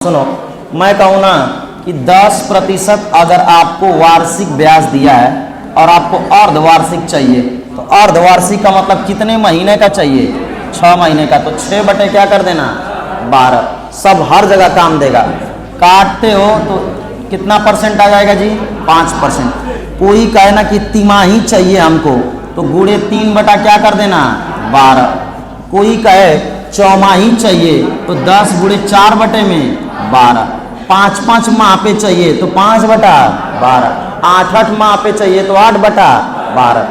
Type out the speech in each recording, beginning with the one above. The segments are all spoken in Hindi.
सुनो, मैं कहूँ ना कि 10% अगर आपको वार्षिक ब्याज दिया है और आपको अर्धवार्षिक चाहिए, तो अर्धवार्षिक का मतलब कितने महीने का चाहिए? 6 महीने का। तो 6 बटे क्या कर देना? 12। सब हर जगह काम देगा। काटते हो तो कितना परसेंट आ जाएगा जी? 5%। कोई कहे ना कि तिमाही चाहिए हमको, तो गुणे 3 बटा क्या कर देना? 12। कोई कहे चौमाही चाहिए तो 10 गुणे 4 बटे में 12। 5-5 माह पे चाहिए तो 5 बटा 12। 8-8 माह पे चाहिए तो 8 बटा 12।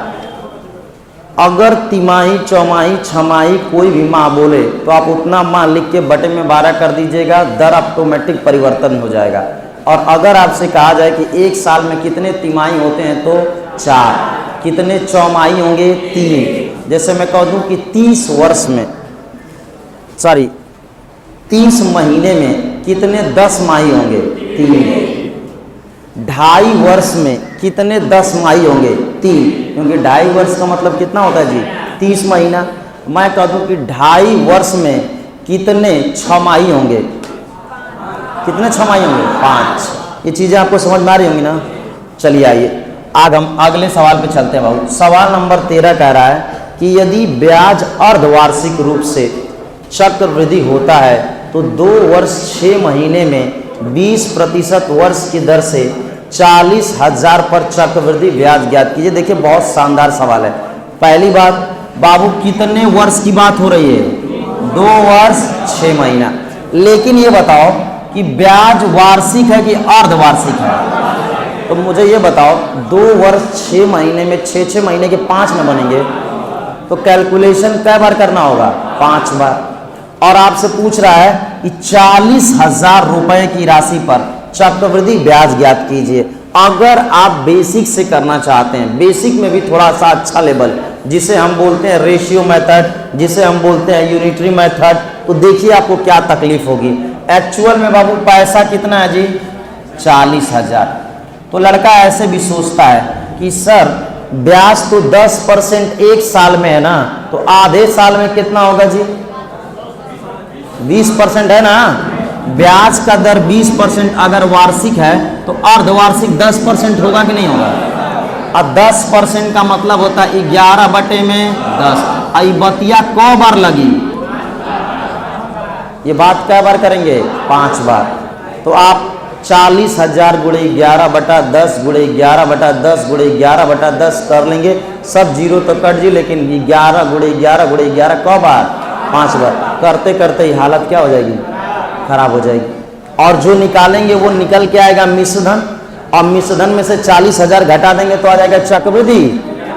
अगर तिमाही, चौमाही, छमाही कोई भी माह बोले तो आप उतना माह लिख के बटे में 12 कर दीजिएगा, दर ऑटोमेटिक परिवर्तन हो जाएगा। और अगर आपसे कहा जाए कि एक साल में कितने तिमाही होते हैं तो 4, कितने चौमाही होंगे? 3। जैसे मैं कह दूं कि 30 महीने में कितने 10 माही होंगे? 3। 2.5 वर्ष में कितने 10 माही होंगे? 3, क्योंकि 2.5 वर्ष का मतलब कितना होता है जी? 30 महीना। मैं कह दूं कि 2.5 वर्ष में कितने 6 माही होंगे? कितने 6 माही होंगे? 5। ये चीज़ें आपको समझ में आ रही होंगी ना? चलिए आइए आज हम अगले सवाल पे चलते हैं बाबू। सवाल नंबर 13 कह रहा है कि यदि ब्याज अर्धवार्षिक रूप से चक्रवृद्धि होता है तो 2 वर्ष 6 महीने में 20% वर्ष की दर से 40,000 पर चक्रवृद्धि ब्याज ज्ञात कीजिए। देखिए बहुत शानदार सवाल है। पहली बात, बाबू कितने वर्ष की बात हो रही है? 2 वर्ष 6 महीना। लेकिन ये बताओ कि ब्याज वार्षिक है कि अर्धवार्षिक है? तो मुझे ये बताओ, 2 वर्ष 6 महीने में 6 महीने के 5 में बनेंगे, तो कैलकुलेशन कै बार करना होगा? 5 बार। और आपसे पूछ रहा है कि 40,000 रुपए की राशि पर चक्रवृद्धि ब्याज ज्ञात कीजिए। अगर आप बेसिक से करना चाहते हैं, बेसिक में भी थोड़ा सा अच्छा लेवल, जिसे हम बोलते हैं रेशियो मेथड, जिसे हम बोलते हैं यूनिटरी मेथड, तो देखिए आपको क्या तकलीफ होगी। एक्चुअल में बाबू पैसा कितना है जी? 40,000। तो लड़का ऐसे भी सोचता है कि सर ब्याज तो 10% एक साल में है ना, तो आधे साल में कितना होगा जी? 20% है ना? ब्याज का दर 20% अगर वार्षिक है तो अर्धवार्षिक 10% होगा कि नहीं होगा? और 10% का मतलब होता है 11 बटे में 10। आई बतिया क बार लगी? ये बात कै बार करेंगे? 5 बार। तो आप 40,000 गुणे 11 बटा 10 गुणे 11 बटा 10 गुणे 11 बटा 10 कर लेंगे। सब जीरो तो कट जी, लेकिन 11 गुणे 11 गुणे 11 क बार? 5 बार। करते करते ही हालत क्या हो जाएगी? खराब हो जाएगी। और जो निकालेंगे वो निकल के आएगा मिश्रधन, और मिश्रधन में से 40,000 घटा देंगे तो आ जाएगा चक्रवृद्धि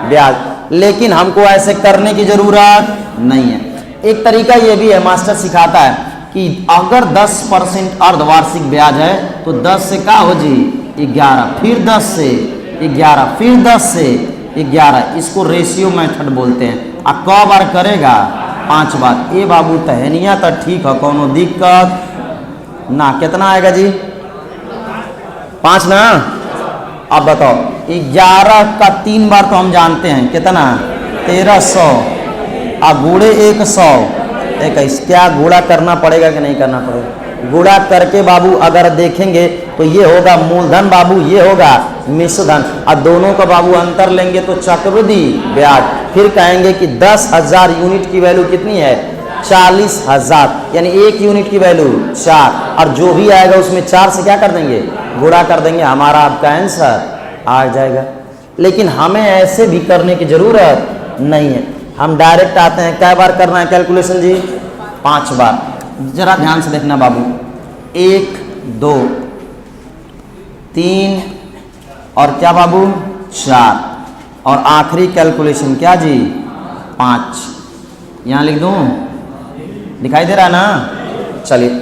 ब्याज। लेकिन हमको ऐसे करने की जरूरत नहीं है। एक तरीका ये भी है, मास्टर सिखाता है कि अगर 10% अर्धवार्षिक ब्याज है तो 10 से क्या हो जी? 11, फिर 10 से 11, फिर 10 से 11। इसको रेशियो मेथड बोलते हैं। आ क बार करेगा? 5 बार। ए बाबू तहनिया तो ठीक है, कोनो दिक्कत ना। कितना आएगा जी? 5 ना? अब बताओ, 11 का 3 बार तो हम जानते हैं, कितना? 1300। आ गुणे 100 21। क्या गुणा करना पड़ेगा कि नहीं करना पड़ेगा? गुणा करके बाबू अगर देखेंगे तो ये होगा मूलधन बाबू, ये होगा मिश्रधन, और दोनों का बाबू अंतर लेंगे तो चक्रवृद्धि ब्याज। फिर कहेंगे कि 10,000 यूनिट की वैल्यू कितनी है? 40,000, यानी 1 यूनिट की वैल्यू 4, और जो भी आएगा उसमें 4 से क्या कर देंगे? गुणा कर देंगे। हमारा आपका आंसर आ जाएगा। लेकिन हमें ऐसे भी करने की जरूरत नहीं है। हम डायरेक्ट आते हैं। कै बार करना है कैलकुलेशन जी? 5 बार। जरा ध्यान से देखना बाबू। 1 2 3 और क्या बाबू? 4, और आखिरी कैलकुलेशन क्या जी? 5। यहाँ लिख दूं? दिखाई दे रहा है ना? चलिए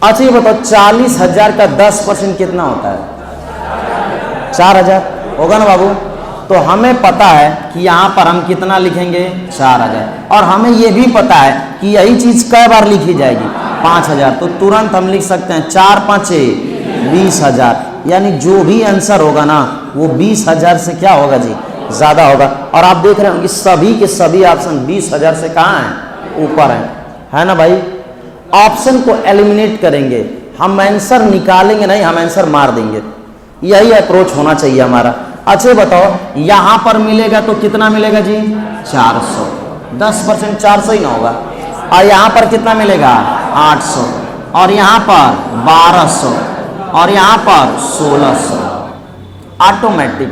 अच्छा ये बताओ, 40,000 का 10% कितना होता है? 4,000 होगा ना बाबू? तो हमें पता है कि यहाँ पर हम कितना लिखेंगे? 4,000। और हमें ये भी पता है कि यही चीज़ कै बार लिखी जाएगी? 5,000। तो तुरंत हम लिख सकते हैं 4 5 20,000, यानी जो भी आंसर होगा ना वो 20,000 से क्या होगा जी? ज़्यादा होगा। और आप देख रहे हो कि सभी के सभी ऑप्शन 20,000 से कहाँ हैं? ऊपर हैं, है ना भाई? ऑप्शन को एलिमिनेट करेंगे, हम आंसर निकालेंगे नहीं, हम आंसर मार देंगे। यही अप्रोच होना चाहिए हमारा। अच्छा बताओ, यहां पर मिलेगा तो कितना मिलेगा जी? 400। 10% 400 ही ना होगा। और यहां पर कितना मिलेगा? 800। और यहां पर 1200 और यहां पर 1600। ऑटोमेटिक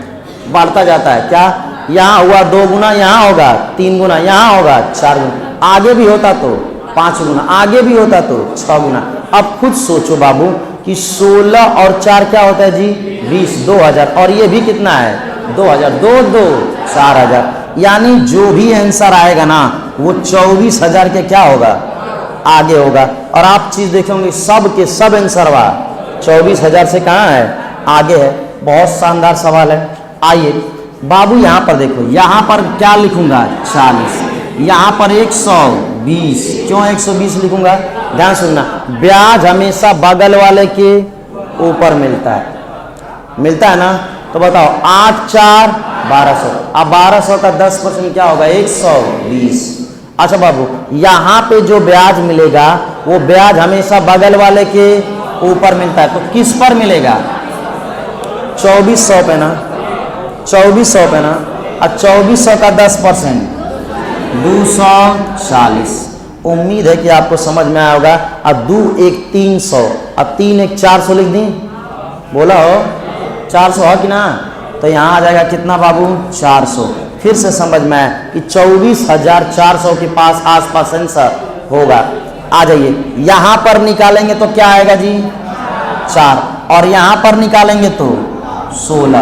बढ़ता जाता है। क्या यहाँ हुआ 2 गुना, यहाँ होगा 3 गुना, यहाँ होगा 4 गुना, आगे भी होता तो 5 गुना, आगे भी होता तो 6 गुना। अब खुद सोचो बाबू कि 16 और 4 क्या होता है जी? 20, 2000। और ये भी कितना है? 2000। 2 2 4000। यानी जो भी आंसर आएगा ना वो 24,000 के क्या होगा? आगे होगा। और आप चीज देखेंगे सब के सब आंसर हुआ 24,000 से कहाँ है? आगे है। बहुत शानदार सवाल है। आइए बाबू यहाँ पर देखो, यहाँ पर क्या लिखूंगा? 40। यहाँ पर 120। क्यों 120 लिखूंगा? ध्यान सुनना, ब्याज हमेशा बगल वाले के ऊपर मिलता है, मिलता है ना। तो बताओ 8 4 1200। अब 1200 का 10% क्या होगा? 120। अच्छा बाबू, यहाँ पे जो ब्याज मिलेगा वो ब्याज हमेशा बगल वाले के ऊपर मिलता है, तो किस पर मिलेगा? 2400 पे ना, 2400 पे ना। और 2400 का 10% 240। उम्मीद है कि आपको समझ में आया होगा। अब 2 1 300 और 3 1 400 लिख दी, बोला हो 400 है कि ना। तो यहाँ आ जाएगा कितना बाबू? 400। फिर से समझ में आया कि 24,400 के पास आसपास आंसर होगा। आ जाइए, यहाँ पर निकालेंगे तो क्या आएगा जी? 4। और यहाँ पर निकालेंगे तो 16।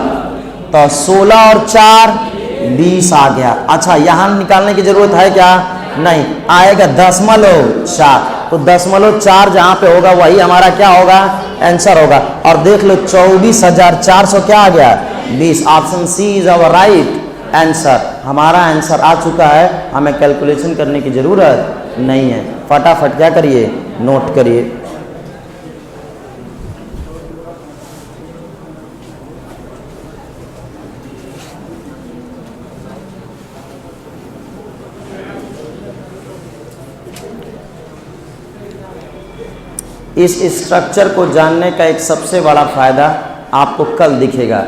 तो 16 और 4 20 आ गया। अच्छा, यहाँ निकालने की जरूरत है क्या? नहीं, आएगा 0.4। तो 0.4 जहाँ पे होगा वही हमारा क्या होगा? आंसर होगा। और देख लो 24,400 क्या आ गया? 20। Option C is our right answer. हमारा आंसर आ चुका है, हमें कैलकुलेशन करने की जरूरत नहीं है। फटाफट क्या करिए? नोट करिए। इस स्ट्रक्चर को जानने का एक सबसे बड़ा फायदा आपको कल दिखेगा।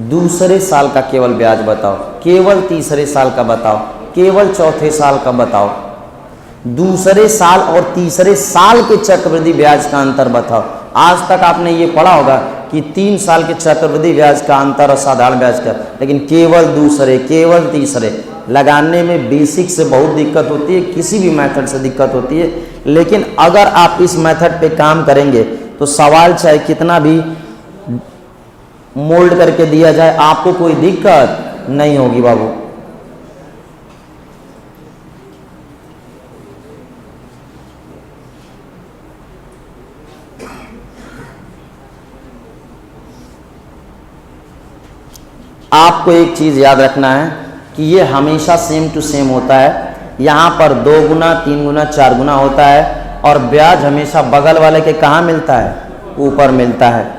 दूसरे साल का केवल ब्याज बताओ, केवल तीसरे साल का बताओ, केवल चौथे साल का बताओ, दूसरे साल और तीसरे साल के चक्रवृद्धि ब्याज का अंतर बताओ। आज तक आपने ये पढ़ा होगा कि 3 साल के चक्रवृद्धि ब्याज का अंतर और साधारण ब्याज का, लेकिन केवल दूसरे केवल तीसरे लगाने में बेसिक से बहुत दिक्कत होती है, किसी भी मेथड से दिक्कत होती है। लेकिन अगर आप इस मेथड पे काम करेंगे तो सवाल चाहे कितना भी मोल्ड करके दिया जाए आपको कोई दिक्कत नहीं होगी बाबू। आपको एक चीज याद रखना है कि ये हमेशा सेम टू सेम होता है। यहाँ पर 2 गुना 3 गुना 4 गुना होता है और ब्याज हमेशा बगल वाले के कहाँ मिलता है? ऊपर मिलता है।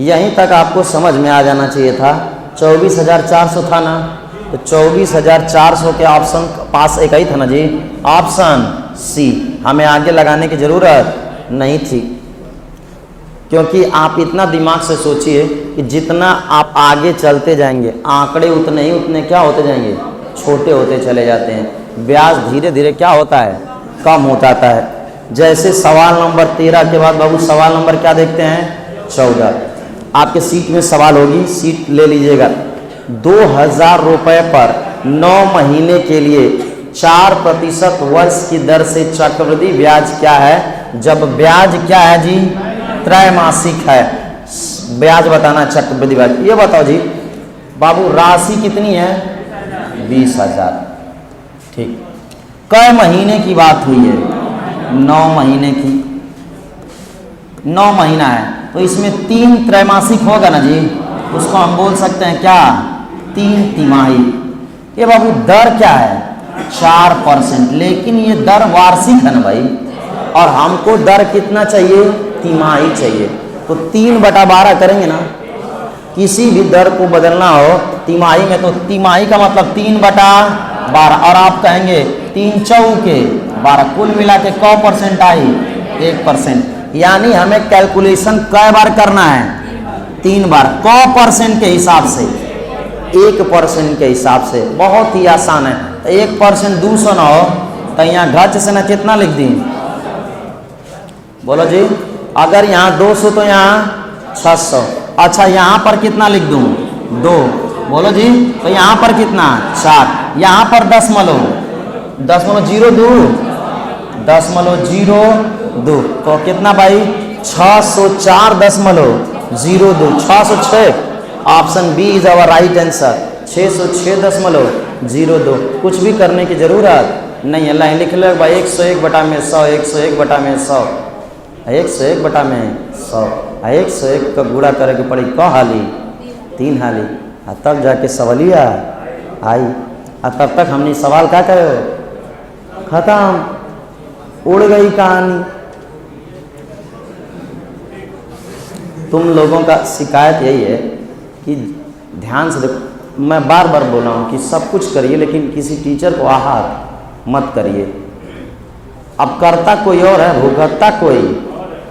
यहीं तक आपको समझ में आ जाना चाहिए था। 24,400 था ना, तो 24,400 के ऑप्शन पास एक ही था ना जी, ऑप्शन सी। हमें आगे लगाने की जरूरत नहीं थी, क्योंकि आप इतना दिमाग से सोचिए कि जितना आप आगे चलते जाएंगे आंकड़े उतने ही उतने क्या होते जाएंगे? छोटे होते चले जाते हैं। ब्याज धीरे धीरे क्या होता है? कम हो जाता है। जैसे सवाल नंबर 13 के बाद बाबू सवाल नंबर क्या देखते हैं? 14। आपके सीट में सवाल होगी, सीट ले लीजिएगा। 2,000 रुपये पर 9 महीने के लिए 4% वर्ष की दर से चक्रवृद्धि ब्याज क्या है? जब ब्याज क्या है जी? त्रैमासिक है। ब्याज बताना चक्रवृद्धि ब्याज। ये बताओ जी बाबू, राशि कितनी है? 20,000। ठीक, कै महीने की बात हुई है? 9 महीने की। 9 महीना है तो इसमें 3 त्रैमासिक होगा ना जी, उसको हम बोल सकते हैं क्या? 3 तिमाही। ये बाबू दर क्या है? 4%। लेकिन ये दर वार्षिक है ना भाई, और हमको दर कितना चाहिए, तिमाही चाहिए। तो 3/12 करेंगे ना, किसी भी दर को बदलना हो तिमाही में तो तिमाही का मतलब 3/12 और आप कहेंगे 3 चौके 12, कुल मिला के क परसेंट आई, 1%। यानी हमें कैलकुलेशन कै बार करना है, 3 बार, क परसेंट के हिसाब से, 1% के हिसाब से। बहुत ही आसान है। 1% 200 ना हो तो यहाँ घच से ना कितना लिख दी, बोलो जी। अगर यहाँ 200 तो यहाँ 600। अच्छा यहाँ पर कितना लिख दूँ, 2, बोलो जी। तो यहाँ पर कितना, 4, यहाँ पर 10.02 तो कितना भाई, 604.02, 606। Option B is our right answer, 606.02। कुछ भी करने की जरूरत नहीं है। लाइन लिख लो भाई, 101/100, 101/100, 101/100, 101 का गुणा करे के पड़ी क हाली, 3 हाली, तब जाके सवालिया आई। तब तक हमने सवाल क्या करे, खत्म, उड़ गई कहानी। तुम लोगों का शिकायत यही है कि ध्यान से देखो, मैं बार बार बोल रहा हूँ कि सब कुछ करिए लेकिन किसी टीचर को आहत मत करिए। अब करता कोई और है, भुगतता कोई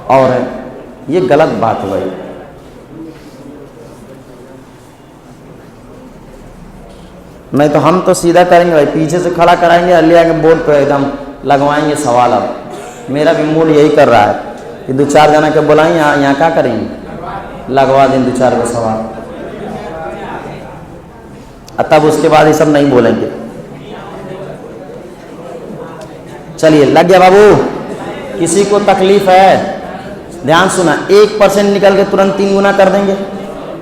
और है, ये गलत बात है भाई। नहीं तो हम तो सीधा करेंगे भाई, पीछे से खड़ा कराएंगे, अल्ली आगे बोर्ड पे एकदम लगवाएंगे सवाल। अब मेरा भी मूड यही कर रहा है कि 2-4 जना के बुलाएं, यहाँ क्या करेंगे, लगवा दें 2-4 को सवाल, तब उसके बाद ये सब नहीं बोलेंगे। चलिए लग गया बाबू। किसी को तकलीफ है, ध्यान सुना, 1% निकल के तुरंत 3 गुना कर देंगे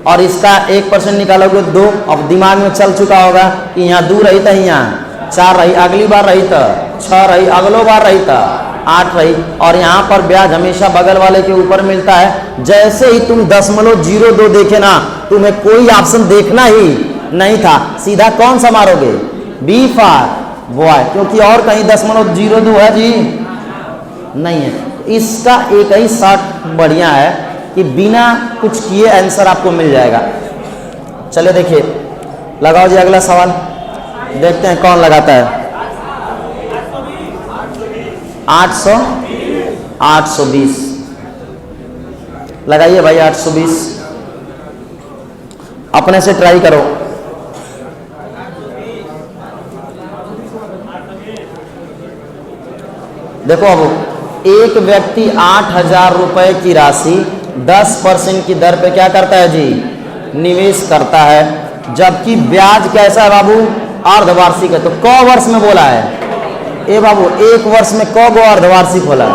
और इसका 1% निकालोगे 2। अब दिमाग में चल चुका होगा कि यहाँ 2 रही था, यहाँ 4 रही, अगली बार रही था 6 रही, अगलो बार रही था 8 रही, और यहाँ पर ब्याज हमेशा बगल वाले के ऊपर मिलता है। जैसे ही तुम 0.02 देखे ना, तुम्हें कोई ऑप्शन देखना ही नहीं था, सीधा कौन सा मारोगे, बी फॉर बॉय, क्योंकि और कहीं 0.02 है जी नहीं है। इसका एक ही शॉर्ट बढ़िया है कि बिना कुछ किए आंसर आपको मिल जाएगा। चलिए देखिए, लगाओ जी अगला सवाल, देखते हैं कौन लगाता है। 820 लगाइए भाई, 820 अपने से ट्राई करो। देखो अब एक व्यक्ति 8,000 रुपए की राशि 10% की दर पे क्या करता है जी, निवेश करता है, जबकि ब्याज कैसा है बाबू, अर्धवार्षिक है। तो क वर्ष में बोला है, ए बाबू 1 वर्ष में क गो अर्धवार्षिक होला,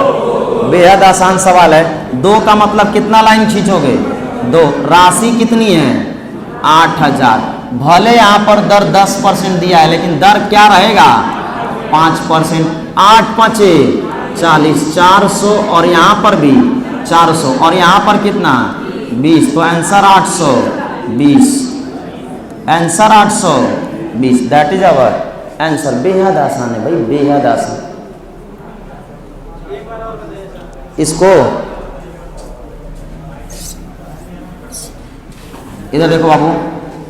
बेहद आसान सवाल है। 2 का मतलब कितना लाइन खींचोगे, 2। राशि कितनी है, 8,000। भले यहाँ पर दर 10% दिया है लेकिन दर क्या रहेगा, 5%। 8 5 40, 400 और यहाँ पर भी 400 और यहाँ पर कितना 20, तो answer 820, answer 820, that is our answer. बेहद आसान है भाई, बेहद आसान। इसको इधर देखो बाबू,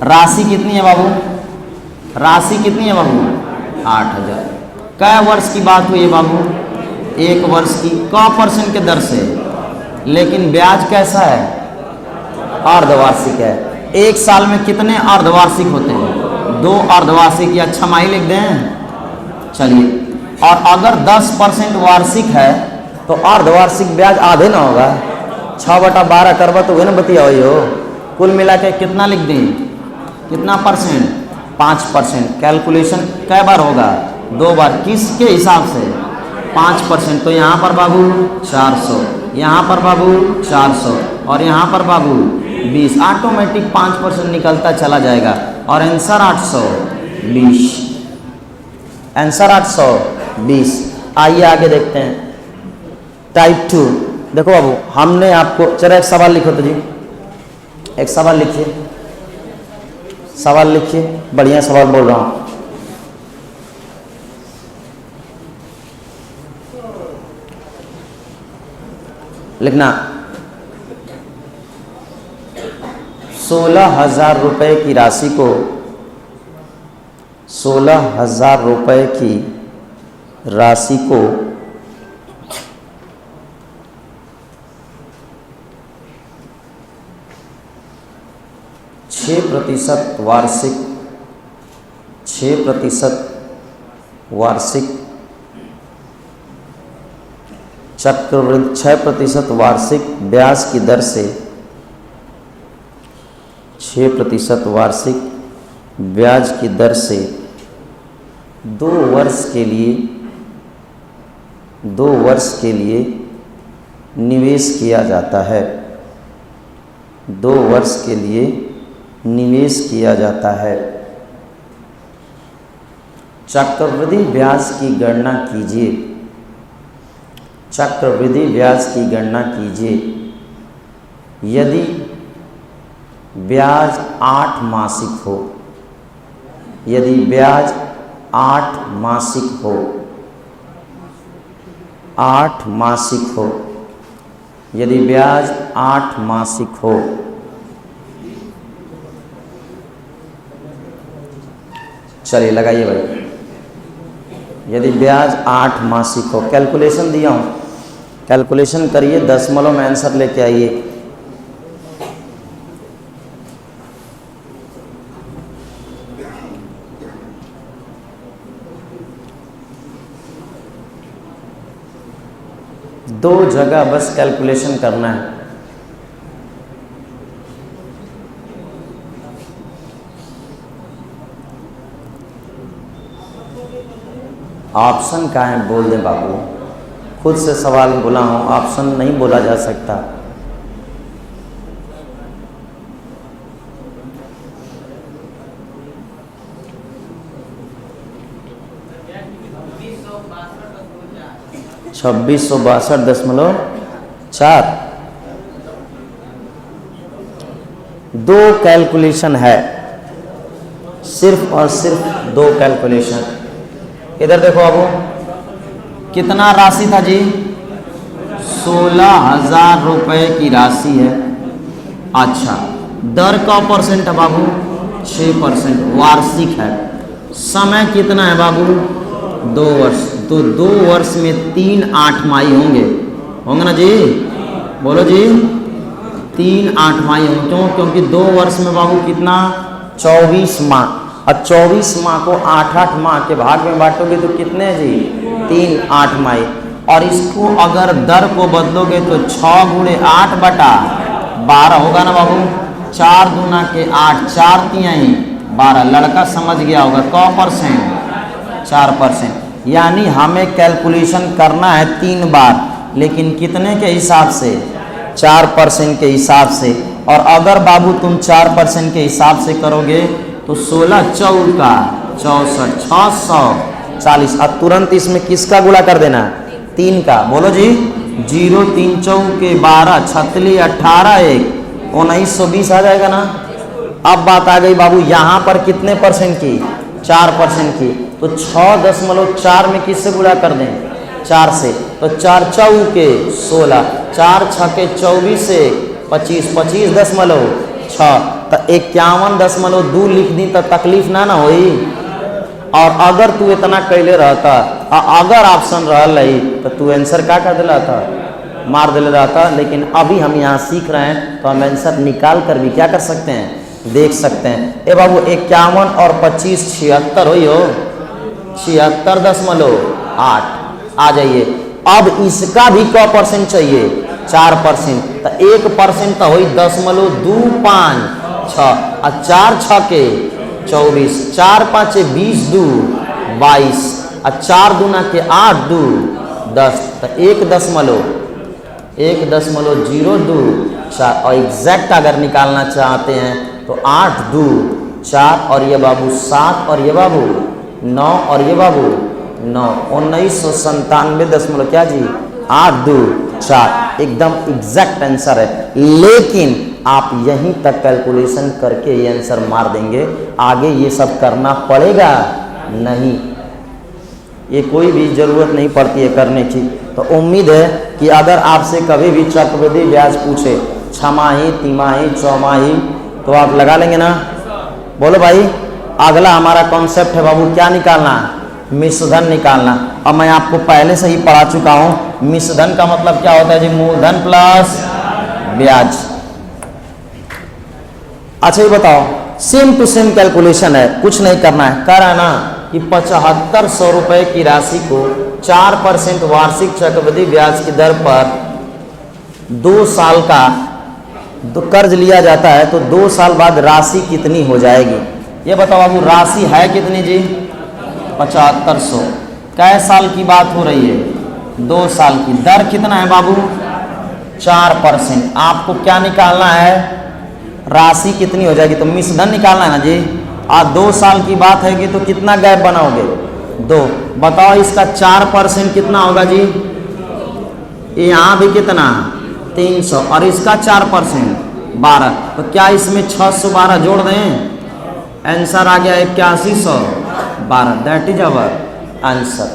राशि कितनी है बाबू, राशि कितनी है बाबू, 8,000। कै वर्ष की बात हुई है बाबू, 1 वर्ष की, क % के दर से, लेकिन ब्याज कैसा है, अर्धवार्षिक है। 1 साल में कितने अर्धवार्षिक होते हैं, 2 अर्धवार्षिक, या छमाही लिख दें। चलिए, और अगर 10% वार्षिक है तो अर्धवार्षिक ब्याज आधे ना होगा, 6/12 करवा तो वही ना बतिया हो। कुल मिला के कितना लिख दें, कितना %, 5%। कैलकुलेशन कै बार होगा, 2 बार। किसके हिसाब से, 5%। तो यहाँ पर बाबू 400, यहाँ पर बाबू 400 और यहाँ पर बाबू 20, ऑटोमेटिक 5% निकलता चला जाएगा और आंसर 820, आंसर 820। आइए आगे देखते हैं, टाइप 2। देखो बाबू, हमने आपको, चलो एक सवाल लिखो तो जी, एक सवाल लिखिए, सवाल लिखिए, बढ़िया सवाल बोल रहा हूँ। लिखना 16,000 रुपये की राशि को 16,000 रुपये की राशि को 6% वार्षिक चक्रवृद्धि 6% वार्षिक ब्याज की दर से 6% वार्षिक ब्याज की दर से 2 वर्ष के लिए निवेश किया जाता है। 2 वर्ष के लिए निवेश किया जाता है। चक्रवृद्धि ब्याज की गणना कीजिए। चक्रवृद्धि ब्याज की गणना कीजिए। यदि ब्याज 8 मासिक हो, यदि ब्याज 8 मासिक हो, 8 मासिक हो, यदि ब्याज 8 मासिक हो, चलिए लगाइए भाई, यदि ब्याज 8 मासिक हो, कैलकुलेशन दिया हूँ, कैलकुलेशन करिए, दशमलव में आंसर लेके आइए। दो जगह बस कैलकुलेशन करना है। ऑप्शन कहाँ है बोल दें बाबू, खुद से सवाल बोला हूँ, ऑप्शन नहीं बोला जा सकता। $2662.4 दो कैलकुलेशन है, सिर्फ और सिर्फ 2 कैलकुलेशन। इधर देखो बाबू, कितना राशि था जी? 16,000 रुपये की राशि है। अच्छा, दर का परसेंट है बाबू 6%, वार्षिक है। समय कितना है बाबू? 2 वर्ष। तो 2 वर्ष में 3 8 होंगे ना जी? बोलो जी, 3 8 होंगे। क्यों? क्योंकि 2 वर्ष में बाबू कितना? 24 माह। और 24 माह को 8 माह के भाग में बांटोगे तो कितने जी? 3 8 माह। और इसको अगर दर को बदलोगे तो 6 × 8/12 होगा ना बाबू? 4 दूना के 8, 4 तिहाई 12। लड़का समझ गया होगा। क %? 4%। यानी हमें कैलकुलेशन करना है 3 बार, लेकिन कितने के हिसाब से? 4% के हिसाब से। और अगर बाबू तुम 4% के हिसाब से करोगे तो 16 चौका 64, 640। अब तुरंत इसमें किसका गुणा कर देना? 3 का। बोलो जी, 0 3 चौके 12, 36 18 1 1920 आ जाएगा ना। अब बात आ गई बाबू यहाँ पर कितने % की? 4% की। तो 6.4 में किससे गुणा कर दें? 4 से। तो 4 चौके 16, 4 छके 24 से 25, 25.6। तो 51.2 लिख दी तो तकलीफ ना होई। और अगर तू इतना कैले रहता, अगर ऑप्शन रही तो तू आंसर क्या कर दिला था? मार दिले रहता। लेकिन अभी हम यहाँ सीख रहे हैं तो हम आंसर निकाल कर भी क्या कर सकते हैं? देख सकते हैं। ए बाबू 51 और 25 76 हुई हो, 76.8 आ जाइए। अब इसका भी क % चाहिए? 4%। तो 1% तो हुई 0.256 और 4 छके 24, 4 5 20 2 22 और 4 दूना के 8 2 10। तो 1.02 और एग्जैक्ट अगर निकालना चाहते हैं तो 8 2 4 और ये बाबू 7 और ये बाबू 9 और ये बाबू 9, 1997 क्या जी? 8 2 4 एकदम एग्जैक्ट आंसर है। लेकिन आप यहीं तक कैलकुलेशन करके ये आंसर मार देंगे, आगे ये सब करना पड़ेगा नहीं। ये कोई भी ज़रूरत नहीं पड़ती है करने की। तो उम्मीद है कि अगर आपसे कभी भी चक्रवृद्धि ब्याज पूछे छमाही, तिमाही, चौमाही, तो आप लगा लेंगे ना? बोलो भाई। अगला हमारा कॉन्सेप्ट है बाबू, क्या निकालना? मिश्रधन निकालना। अब मैं आपको पहले से ही पढ़ा चुका हूं, मिश्रधन का मतलब क्या होता है जी? मूलधन प्लस ब्याज। अच्छा ये बताओ, सेम टू सेम कैलकुलेशन है, कुछ नहीं करना है। कह रहा है ना कि 7500 रुपए की राशि को 4% वार्षिक चक्रवृद्धि ब्याज की दर पर 2 साल का कर्ज लिया जाता है, तो 2 साल बाद राशि कितनी हो जाएगी? ये बताओ बाबू, राशि है कितनी जी? 7500। कै साल की बात हो रही है? 2 साल की। दर कितना है बाबू? 4%। आपको क्या निकालना है? राशि कितनी हो जाएगी? तो मिश्रधन निकालना है ना जी। आज 2 साल की बात है कि तो कितना गैप बनाओगे? 2। बताओ इसका 4% कितना होगा जी? यहाँ भी कितना? 300। और इसका 4% 12। तो क्या इसमें 612 जोड़ दें? आंसर आ गया 8112। That is our answer.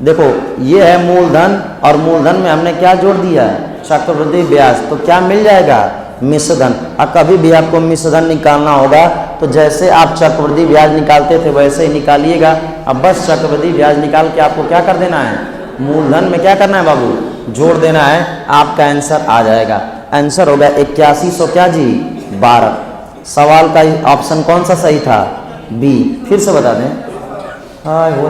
देखो ये है मूलधन, और मूलधन में हमने क्या जोड़ दिया है? चक्रवृद्धि ब्याज। तो क्या मिल जाएगा? मिश्रधन। और कभी भी आपको मिश्रधन निकालना होगा तो जैसे आप चक्रवृद्धि ब्याज निकालते थे वैसे ही निकालिएगा। अब बस चक्रवृद्धि ब्याज निकाल के आपको क्या कर देना है? मूलधन में क्या करना है बाबू? जोड़ देना है, आपका आंसर आ जाएगा। आंसर होगा 8100 क्या जी? 12। सवाल का ऑप्शन कौन सा सही था? बी। फिर से बता दें। हाँ वो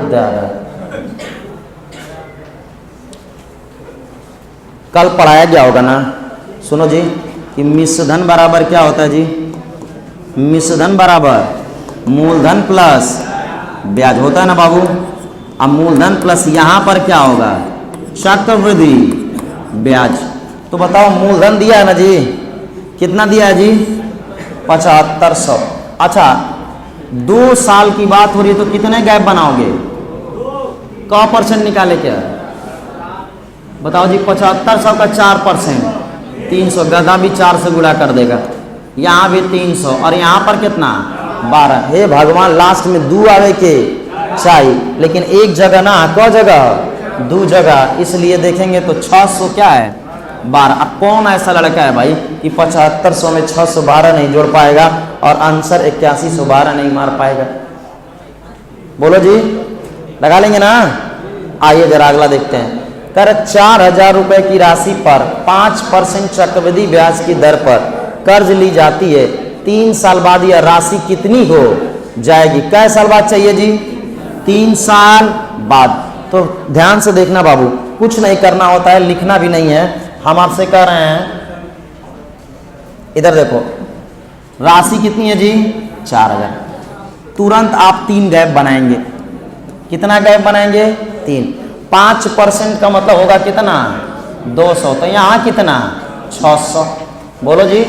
कल पढ़ाया गया होगा ना? सुनो जी कि मिश्रधन बराबर क्या होता है जी? मिश्रधन बराबर मूलधन प्लस ब्याज होता है ना बाबू। अब मूलधन प्लस यहाँ पर क्या होगा? चक्रवृद्धि ब्याज। तो बताओ मूलधन दिया है ना जी? कितना दिया है जी? 7500। अच्छा 2 साल की बात हो रही है तो कितने गैप बनाओगे? क % निकाले क्या? बताओ जी। 7500 का 4%, 300। गधा भी 4 से गुणा कर देगा। यहाँ भी 300 और यहाँ पर कितना? 12। हे भगवान, लास्ट में 2 आवे के चाहिए, लेकिन एक जगह ना, क जगह? 2 जगह। इसलिए देखेंगे तो 600 क्या है? 12। अब कौन ऐसा लड़का है भाई कि 7500 में 612 नहीं जोड़ पाएगा और आंसर 8112 नहीं मार पाएगा? बोलो जी, लगा लेंगे ना? आइए जरा अगला देखते हैं। कर 4000 रुपए की राशि पर 5% चक्रवृद्धि ब्याज की दर पर कर्ज ली जाती है। 3 साल बाद यह राशि कितनी हो जाएगी? कै साल बाद चाहिए जी? 3 साल बाद। तो ध्यान से देखना बाबू, कुछ नहीं करना होता है, लिखना भी नहीं है। हम आपसे कह रहे हैं, इधर देखो, राशि कितनी है जी? 4000। तुरंत आप 3 गैप बनाएंगे। कितना गैप बनाएंगे? 3। 5% का मतलब होगा कितना? 200। तो यहाँ कितना? 600। बोलो जी,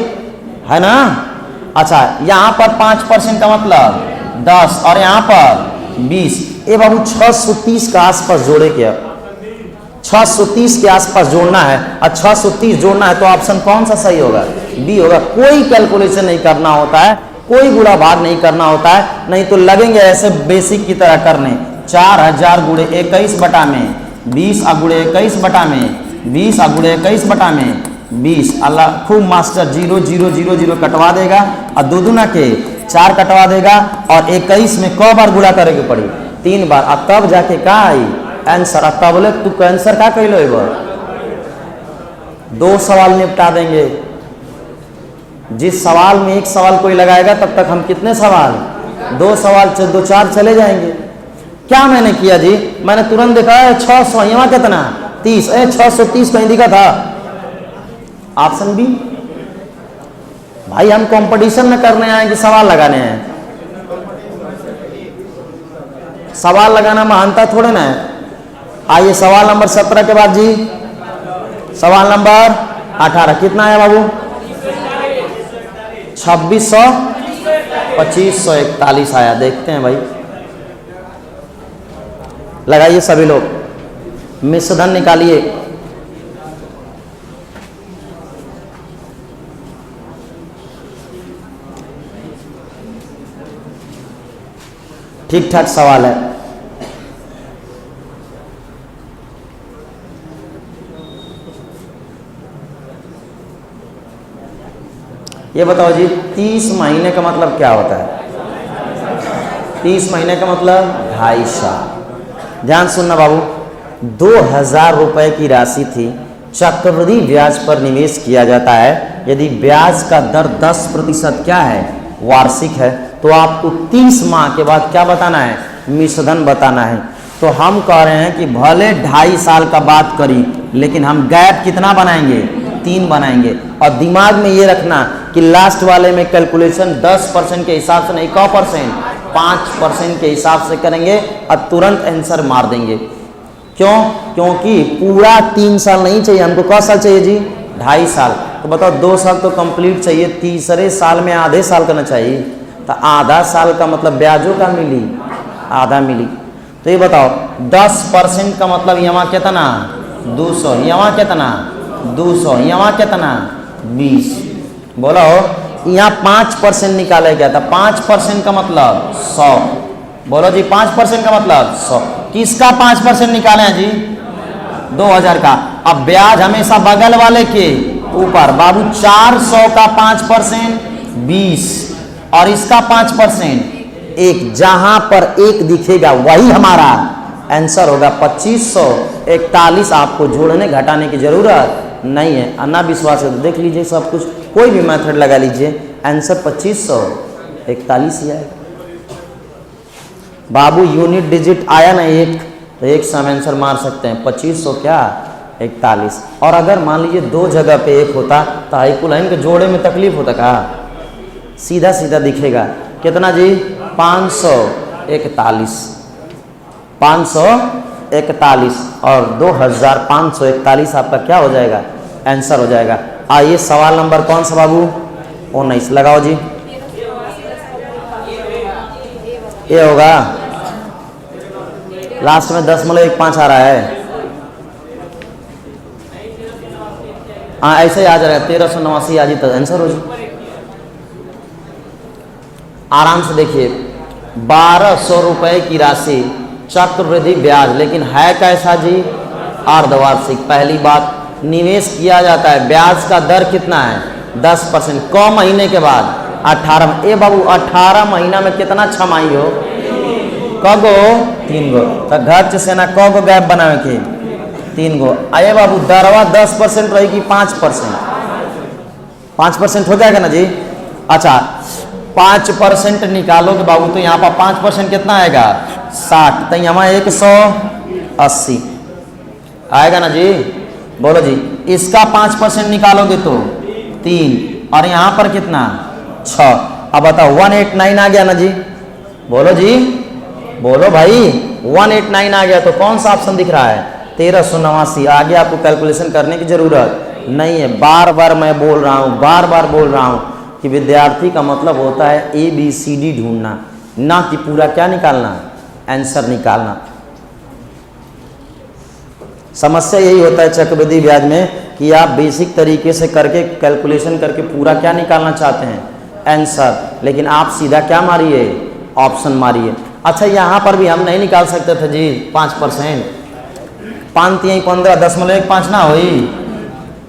है ना? अच्छा यहाँ पर 5% का मतलब 10 और यहाँ पर 20। ये बाबू 630 के आसपास जोड़े क्या? 630 के आसपास जोड़ना है। और 630 जोड़ना है तो ऑप्शन कौन सा सही होगा? बी होगा। कोई कैलकुलेशन नहीं करना होता है, कोई गुणा भाग नहीं करना होता है, नहीं तो लगेंगे ऐसे बेसिक की तरह करने। 4000 गुणे 21 बटा में 20 गुणे 21 बटा में 20 गुणे 21 बटा में 20। अल्लाह खूब मास्टर 0 0 0 0 कटवा देगा और 2 दूना के 4 कटवा देगा। और 21 में क बार गुणा करे के पड़ी? 3 बार। अब तब जाके का आई आंसर? अब बोले तू आंसर का कह लो? 2 सवाल निपटा देंगे। जिस सवाल में एक सवाल कोई लगाएगा तब तक हम कितने सवाल? 2 सवाल 2 4 चले जाएंगे। क्या मैंने किया जी? मैंने तुरंत देखा है 600, यहाँ कितना? 30। 630 कहीं दिखा था? Option B. भाई हम कंपटीशन में करने आए कि सवाल लगाने हैं? सवाल लगाना महानता थोड़े ना है। आइए सवाल नंबर 17 के बाद जी सवाल नंबर 18 कितना है बाबू? 2600 2541 आया। देखते हैं भाई, लगाइए सभी लोग, मिश्रधन निकालिए। ठीक ठाक सवाल है। ये बताओ जी 30 महीने का मतलब क्या होता है? 30 महीने का मतलब 2.5 साल। ध्यान सुनना बाबू, 2,000 रुपए की राशि थी, चक्रवृद्धि ब्याज पर निवेश किया जाता है। यदि ब्याज का दर 10% क्या है? वार्षिक है, तो आपको 30 माह के बाद क्या बताना है? मिश्रधन बताना है। तो हम कह रहे हैं कि भले 2.5 साल का बात करी, लेकिन हम गैप कितना बनाएंगे? 3 बनाएंगे। और दिमाग में ये रखना कि लास्ट वाले में कैलकुलेशन 10% के हिसाब से नहीं, क परसेंट 5% के हिसाब से करेंगे और तुरंत आंसर मार देंगे। क्यों? क्योंकि पूरा 3 साल नहीं चाहिए हमको। कौन साल चाहिए जी? 2.5 साल। तो बताओ 2 साल तो कंप्लीट चाहिए, तीसरे साल में आधे साल करना चाहिए। तो आधा साल का मतलब ब्याजों का मिली, आधा मिली। तो ये बताओ 10% का मतलब यहाँ कितना? 200। यहाँ कितना? 200। यहाँ कितना? 20। बोलो यहाँ 5% निकाला गया था। 5% का मतलब 100। बोलो जी 5% का मतलब 100। किसका 5% निकाले हैं जी? 2,000 का। अब ब्याज हमेशा बगल वाले के ऊपर। बाबू 400 का 5% 20 और इसका 5% 1। जहां पर 1 दिखेगा वही हमारा आंसर होगा। 2541। आपको जोड़ने घटाने की जरूरत नहीं है। अन्ना विश्वास है तो देख लीजिए सब कुछ, कोई भी मेथड लगा लीजिए, आंसर 2541 ही आएगा। बाबू यूनिट डिजिट आया ना 1, तो 1 से हम आंसर मार सकते हैं। 2541। और अगर मान लीजिए 2 जगह पे 1 होता तो हाइपोलाइन के जोड़े में तकलीफ होता का? सीधा सीधा दिखेगा। कितना जी? 541। 541 और 2541 आपका क्या हो जाएगा? आंसर हो जाएगा। आइए सवाल नंबर कौन सा बाबू? 19 लगाओ जी। ये होगा लास्ट में 10.15 आ रहा है। हाँ ऐसे ही आ जाएगा। 1389 आ जी तो आंसर हो जी। आराम से देखिए, 1200 रुपए की राशि चक्रवृद्धि ब्याज, लेकिन है कैसा जी? अर्धवार्षिक। पहली बात, निवेश किया जाता है, ब्याज का दर कितना है? 10%। क महीने के बाद? 18। ए बाबू 18 महीना में कितना छमाही हो? क गो? 3 गो। तो घर से ना क गो गैप बनावे के? 3 गो। आए बाबू दरवा 10% रहेगी 5%? 5% हो जाएगा ना जी। अच्छा 5% निकालोगे बाबू तो यहाँ पर 5% कितना आएगा? 60। तो यहाँ 180 आएगा ना जी। बोलो जी इसका 5% निकालोगे तो 3 और यहाँ पर कितना? 6। अब बताओ 189 आ गया ना जी। बोलो जी, बोलो भाई 189 आ गया तो कौन सा ऑप्शन दिख रहा है? 1389। आगे आपको कैलकुलेशन करने की जरूरत नहीं है। बार बार मैं बोल रहा हूँ, बार बार बोल रहा हूँ कि विद्यार्थी का मतलब होता है ABCD ढूंढना, ना कि पूरा क्या निकालना? आंसर निकालना। समस्या यही होता है चक्रवृद्धि ब्याज में कि आप बेसिक तरीके से करके कैलकुलेशन करके पूरा क्या निकालना चाहते हैं? आंसर। लेकिन आप सीधा क्या मारिए? ऑप्शन मारिए। अच्छा यहाँ पर भी हम नहीं निकाल सकते थे जी 5%? 5 3 15 10.15 ना हुई?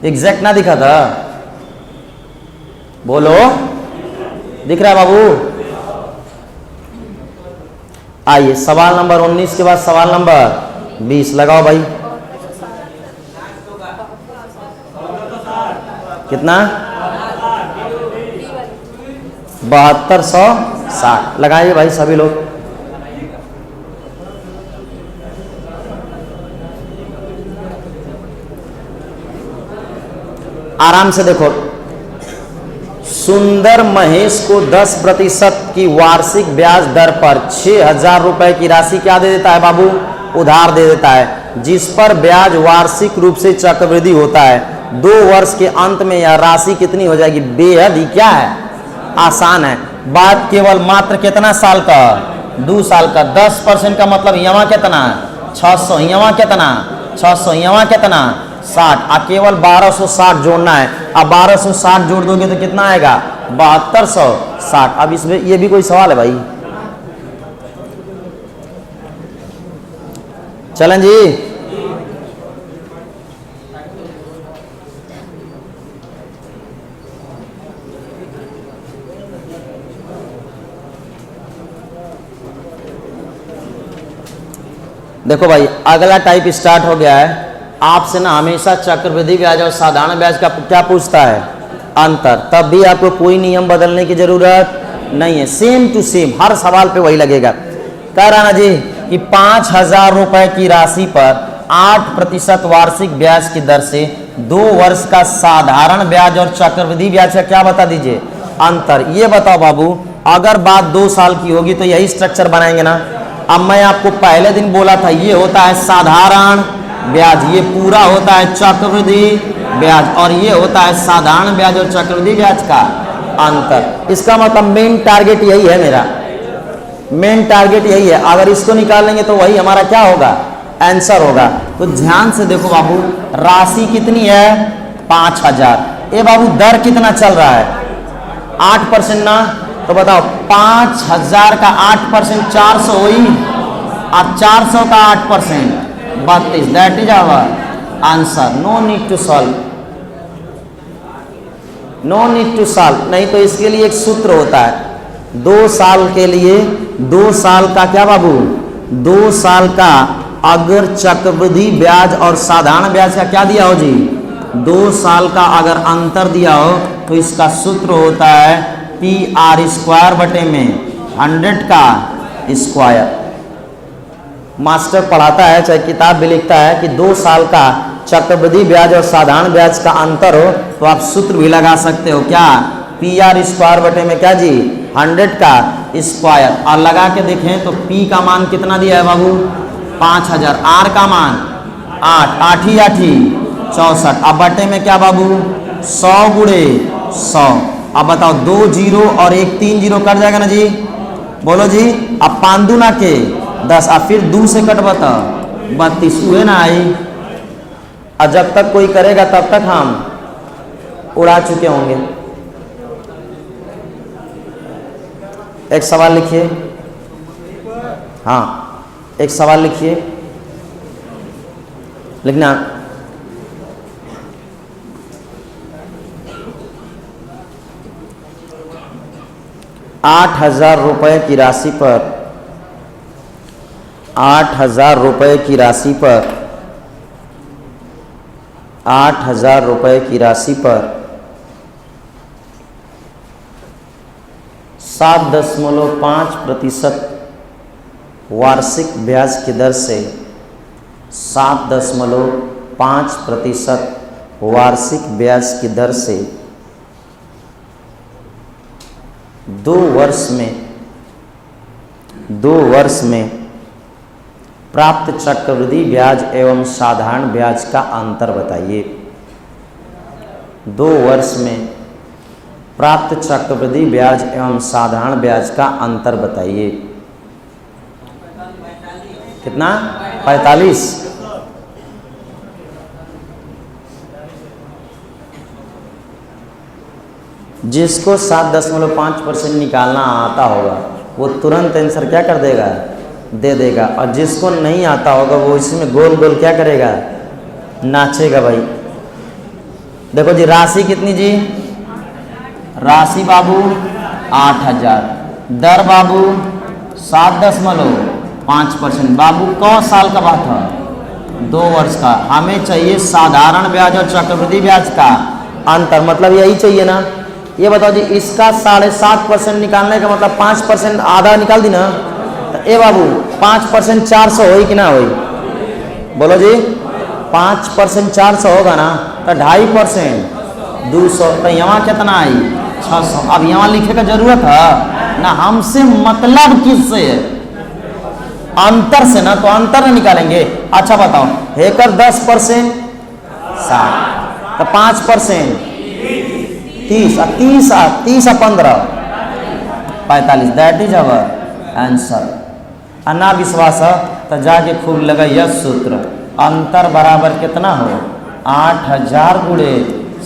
एग्जैक्ट ना दिखा था? बोलो दिख रहा है बाबू? आइए सवाल नंबर 19 के बाद सवाल नंबर 20 लगाओ भाई। कितना? 7260 लगाइए भाई सभी लोग। आराम से देखो, सुंदर महेश को 10% की वार्षिक ब्याज दर पर 6,000 रुपए की राशि क्या दे देता है बाबू? उधार दे देता है, जिस पर ब्याज वार्षिक रूप से चक्रवृद्धि होता है। 2 वर्ष के अंत में यह राशि कितनी हो जाएगी? बेहद ही क्या है? आसान है। बात केवल मात्र कितना साल का? 2 साल का। 10% का मतलब यहाँ कितना? 600। यहाँ कितना? 600। यहाँ कितना? 60। और केवल 1260 जोड़ना है। अब 1260 जोड़ दोगे तो कितना आएगा? 7260। अब इसमें ये भी कोई सवाल है भाई? चलें जी। देखो भाई अगला टाइप स्टार्ट हो गया है। आपसे ना हमेशा चक्रवृद्धि ब्याज और साधारण ब्याज का क्या पूछता है, अंतर। तब भी आपको कोई नियम बदलने की जरूरत नहीं है, सेम टू सेम हर सवाल पे वही लगेगा। कह रहा ना जी कि 5,000 रुपए की राशि पर 8% वार्षिक ब्याज की दर से 2 वर्ष का साधारण ब्याज और चक्रवृद्धि ब्याज का क्या बता दीजिए, अंतर। ये बताओ बाबू, अगर बात 2 साल की होगी तो यही स्ट्रक्चर बनाएंगे ना। अब मैं आपको पहले दिन बोला था ये होता है साधारण ब्याज, ये पूरा होता है चक्रवृद्धि ब्याज, और ये होता है साधारण ब्याज और चक्रवृद्धि ब्याज का अंतर। इसका मतलब मेन टारगेट यही है, मेरा मेन टारगेट यही है। अगर इसको निकाल लेंगे तो वही हमारा क्या होगा, आंसर होगा। तो ध्यान से देखो बाबू, राशि कितनी है 5,000। ए बाबू दर कितना चल रहा है 8% ना, तो बताओ 5,000 का 8% 400 हुई, अब 400 का 8% 32, that is our answer. No need to solve, no need to solve. नहीं तो इसके लिए एक सूत्र होता है, 2 साल के लिए 2 साल का क्या बाबू, 2 साल का अगर चक्रवृद्धि ब्याज और साधारण ब्याज का क्या दिया हो जी, 2 साल का अगर अंतर दिया हो तो इसका सूत्र होता है PR² बटे में 100 का स्क्वायर। मास्टर पढ़ाता है चाहे किताब भी लिखता है कि 2 साल का चक्रवृद्धि ब्याज और साधारण ब्याज का अंतर हो तो आप सूत्र भी लगा सकते हो, क्या PR² बटे में क्या जी 100 का स्क्वायर। और लगा के देखें तो P का मान कितना दिया है बाबू 5,000, R का मान 8, 8 ही 8 ही 64, अब बटे में क्या बाबू 100 गुणे 100। अब बताओ 2 0 और 1 3 0 कट जाएगा ना जी, बोलो जी। अब 5 दूना के 10, अब फिर 2 से कट बता 32 हुए ना आई। और जब तक कोई करेगा तब तक हम उड़ा चुके होंगे। एक सवाल लिखिए, हाँ एक सवाल लिखिए, लिखना। ₹8,000 की राशि पर 8,000 रुपए की राशि पर 8,000 रुपए की राशि पर 7.5% वार्षिक ब्याज की दर से 7.5% वार्षिक ब्याज की दर से 2 वर्ष में प्राप्त चक्रवृद्धि ब्याज एवं साधारण ब्याज का अंतर बताइए। 2 वर्ष में प्राप्त चक्रवृद्धि ब्याज एवं साधारण ब्याज का अंतर बताइए। कितना 45। जिसको 7.5% निकालना आता होगा वो तुरंत आंसर क्या कर देगा, दे देगा। और जिसको नहीं आता होगा वो इसमें गोल गोल क्या करेगा, नाचेगा भाई। देखो जी राशि कितनी जी, राशि बाबू 8,000, दर बाबू 7.5%। बाबू कौन साल का बात है, 2 वर्ष का। हमें चाहिए साधारण ब्याज और चक्रवृद्धि ब्याज का अंतर, मतलब यही चाहिए ना। ये बताओ जी इसका 7.5% निकालने का मतलब 5% आधा निकाल दी ना, तो ए बाबू 5% 400 होई कि ना होई, बोलो जी। 5% 400 होगा ना, तो 2.5% 200, तो यहाँ कितना आई 600। अब यहाँ लिखे का जरूरत है ना, हमसे मतलब किससे है, अंतर से ना, तो अंतर ना निकालेंगे। अच्छा बताओ हेकर 10% 60, तो 5% 30 और 15 45, दैट इज अवर आंसर। ना विश्वास है तो जाके खूब लगाइए सूत्र। अंतर बराबर कितना हो 8,000 गुणे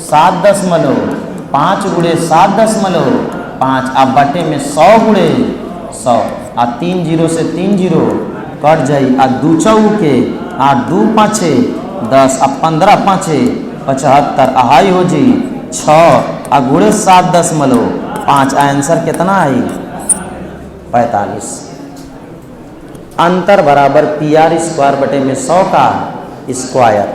7.5 गुणे 7.5, अब बटे में 100 गुणे 100, आ 3 0 से 3 0 कट जाई, आ 2 चौके के 8 2 5 10, आ 15 5 75, अहाई हो जी 6, आ गुणे 7.5, आंसर कितना आई 45। अंतर बराबर पी आर स्क्वायर बटे में 100 का स्क्वायर।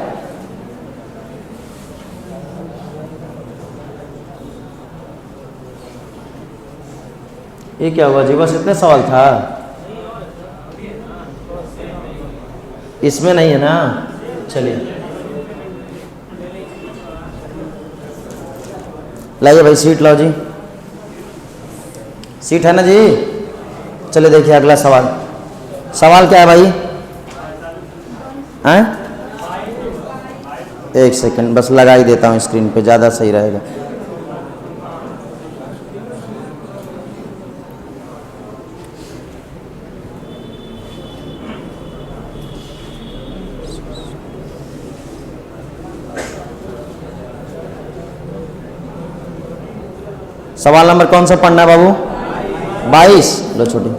ये क्या हुआ जी, बस इतने सवाल था, इसमें नहीं है ना। चलिए लाइए भाई सीट लाओ जी, सीट है ना जी। चलिए देखिए अगला सवाल। सवाल क्या है भाई? हैं? एक सेकंड बस लगा ही देता हूँ स्क्रीन पे, ज़्यादा सही रहेगा। सवाल नंबर कौन सा पढ़ना है बाबू? 22। लो छोटी।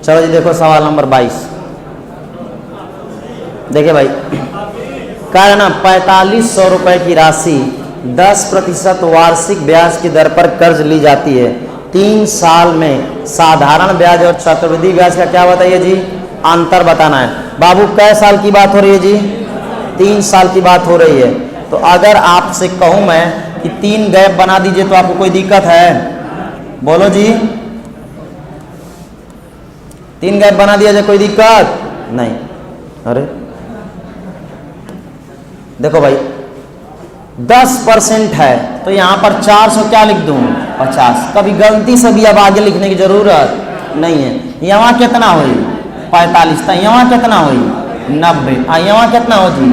चलो जी देखो सवाल नंबर 22। देखिए भाई, कह रहे ना 4500 रुपए की राशि 10% वार्षिक ब्याज की दर पर कर्ज ली जाती है। 3 साल में साधारण ब्याज और चक्रवृद्धि ब्याज का क्या बताइए जी? अंतर बताना है। बाबू कै साल की बात हो रही है जी? 3 साल की बात हो रही है। तो अगर आपसे कहूं मैं कि 3 गैप बना दीजिए तो आपको कोई दिक्कत है? बोलो जी। 3 गैप बना दिया जाए, कोई दिक्कत नहीं। अरे देखो भाई 10% है तो यहां पर 400 क्या लिख दूं? 50। कभी गलती से भी अब आगे लिखने की जरूरत नहीं है। यहाँ कितना हुई? 45। तो यहाँ कितना हुई? 90। यहाँ कितना हो जी?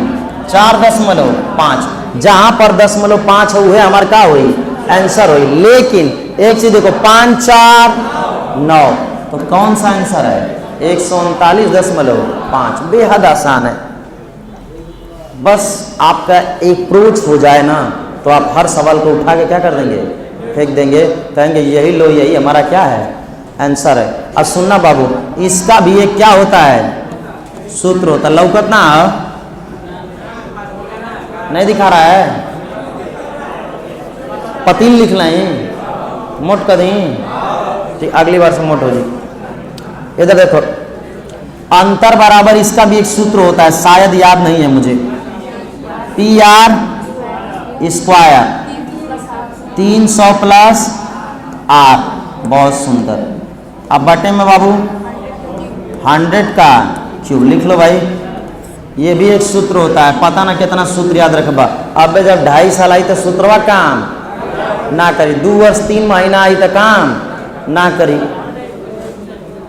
4.5। जहां पर 0.5 हुए हमारे क्या हुई? आंसर हुई। लेकिन एक चीज देखो 5 4 9, तो कौन सा आंसर है? 139.5। बेहद आसान है। बस आपका एक अप्रोच हो जाए ना तो आप हर सवाल को उठा के क्या कर देंगे? फेंक देंगे, कहेंगे यही लो, यही हमारा क्या है? आंसर है। अब सुनना बाबू, इसका भी एक क्या होता है? सूत्र होता है। लौकत ना नहीं दिखा रहा है? पतील लिख लें, मोट कर दें, ठीक अगली बार से मोट हो जी। इधर देखो, अंतर बराबर इसका भी एक सूत्र होता है, शायद याद नहीं है मुझे। P R square 300 plus R. बहुत सुंदर। अब बटे में बाबू 100 का क्यूब लिख लो भाई। ये भी एक सूत्र होता है, पता ना कितना सूत्र याद रखबा। अब जब 2.5 साल आई तो सूत्रवा काम ना करी, 2 वर्ष 3 महीना आई तो काम ना करी,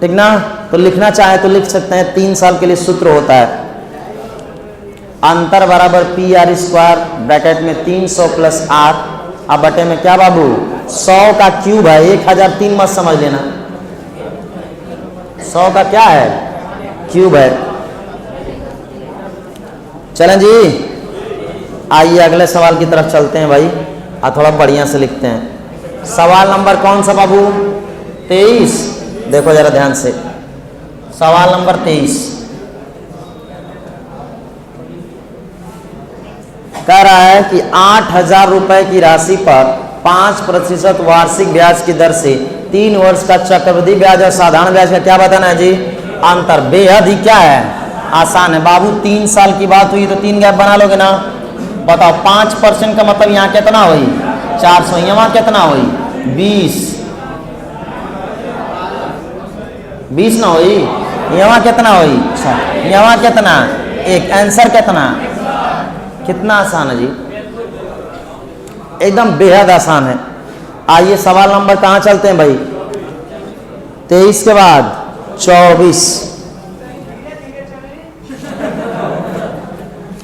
ठीक ना। तो लिखना चाहे तो लिख सकते हैं। 3 साल के लिए सूत्र होता है अंतर बराबर पी आर स्क्वायर ब्रैकेट में 300 प्लस आर। अब बटे में क्या बाबू? 100 का क्यूब है। 1003 मत समझ लेना, 100 का क्या है? क्यूब है। चलें जी, आइए अगले सवाल की तरफ चलते हैं भाई। थोड़ा बढ़िया से लिखते हैं। सवाल नंबर कौन सा बाबू? 23। देखो जरा ध्यान से, सवाल नंबर 23 कह रहा है कि 8,000 रुपए की राशि पर 5% वार्षिक ब्याज की दर से 3 वर्ष का चक्रवृद्धि ब्याज और साधारण ब्याज का क्या बताना है जी? अंतर। बेहद ही क्या है? आसान है बाबू। 3 साल की बात हुई तो 3 गैप बना लोगे ना। बताओ 5% का मतलब यहाँ कितना हुई? 400। यहाँ कितना हुई? 20 ना हुई? यहाँ कितना हुई? 6। यहाँ कितना? 1। आंसर कितना? कितना आसान है जी, एकदम बेहद आसान है। आइए सवाल नंबर कहाँ चलते हैं भाई? 23 के बाद 24।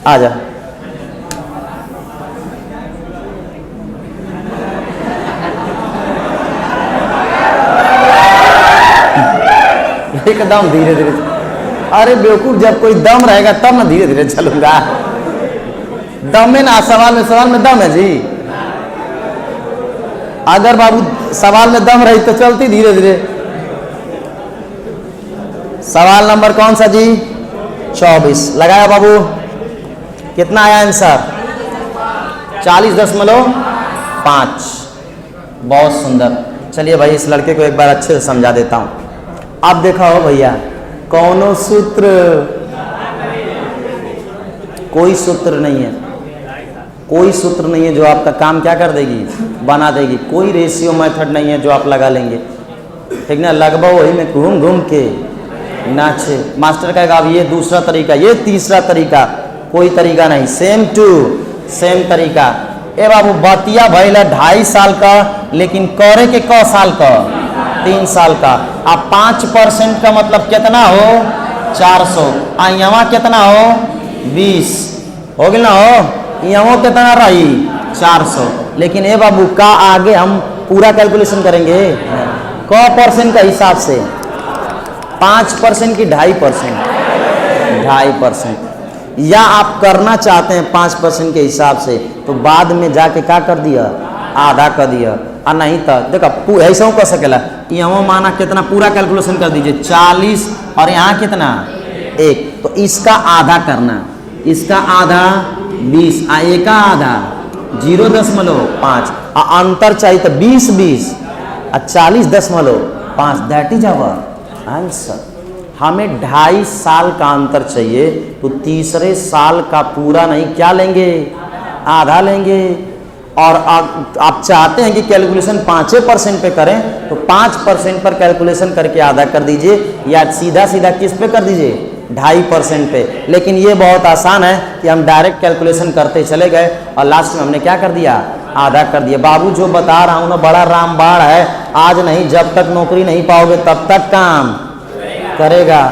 आ जा। एकदम धीरे धीरे। अरे बेवकूफ, जब कोई दम रहेगा तब ना धीरे धीरे चलूंगा। दम में ना, सवाल में दम है जी। अगर बाबू सवाल में दम रही तो चलती धीरे धीरे। सवाल नंबर कौन सा जी? 24 लगाया बाबू। कितना आया आंसर? 40.5। बहुत सुंदर। चलिए भाई इस लड़के को एक बार अच्छे से समझा देता हूं। अब देखा हो भैया, कौनो सूत्र, कोई सूत्र नहीं है, कोई सूत्र नहीं है जो आपका काम क्या कर देगी, बना देगी। कोई रेशियो मेथड नहीं है जो आप लगा लेंगे, ठीक ना। लगभग वही में घूम घूम के नाचे। मास्टर कहेगा अब ये दूसरा तरीका, ये तीसरा तरीका, कोई तरीका नहीं। सेम टू सेम तरीका। ए बाबू बतिया भैला 2.5 साल का, लेकिन करे के क साल का? 3 साल का। अब 5% का मतलब कितना हो? 400। यहाँ कितना हो? 20 हो गया ना हो। यहाँ कितना रही? 400। लेकिन ए बाबू का आगे हम पूरा कैलकुलेशन करेंगे क परसेंट का हिसाब से। 5% की 2.5%? 2.5%। या आप करना चाहते हैं 5% के हिसाब से, तो बाद में जाके क्या कर दिया? आधा कर दिया। और नहीं तो देखो ऐसा हो कर सकेला, यहाँ माना कितना, पूरा कैलकुलेशन कर दीजिए 40 और यहाँ कितना 1, तो इसका आधा करना, इसका आधा 20, एक का आधा 0.5, अंतर चाहिए तो 20 और 40.5, दैट इज आवर आंसर। हमें 2.5 साल का अंतर चाहिए, तो तीसरे साल का पूरा नहीं क्या लेंगे? आधा लेंगे। और आप चाहते हैं कि कैलकुलेशन 5% पे करें, तो 5% पर कैलकुलेशन करके आधा कर दीजिए, या सीधा सीधा किस पे कर दीजिए? 2.5% पे। लेकिन ये बहुत आसान है कि हम डायरेक्ट कैलकुलेशन करते चले गए और लास्ट में हमने क्या कर दिया? आधा कर दिया। बाबू जो बता रहा हूँ ना, बड़ा रामबाण है। आज नहीं, जब तक नौकरी नहीं पाओगे तब तक काम करेगा।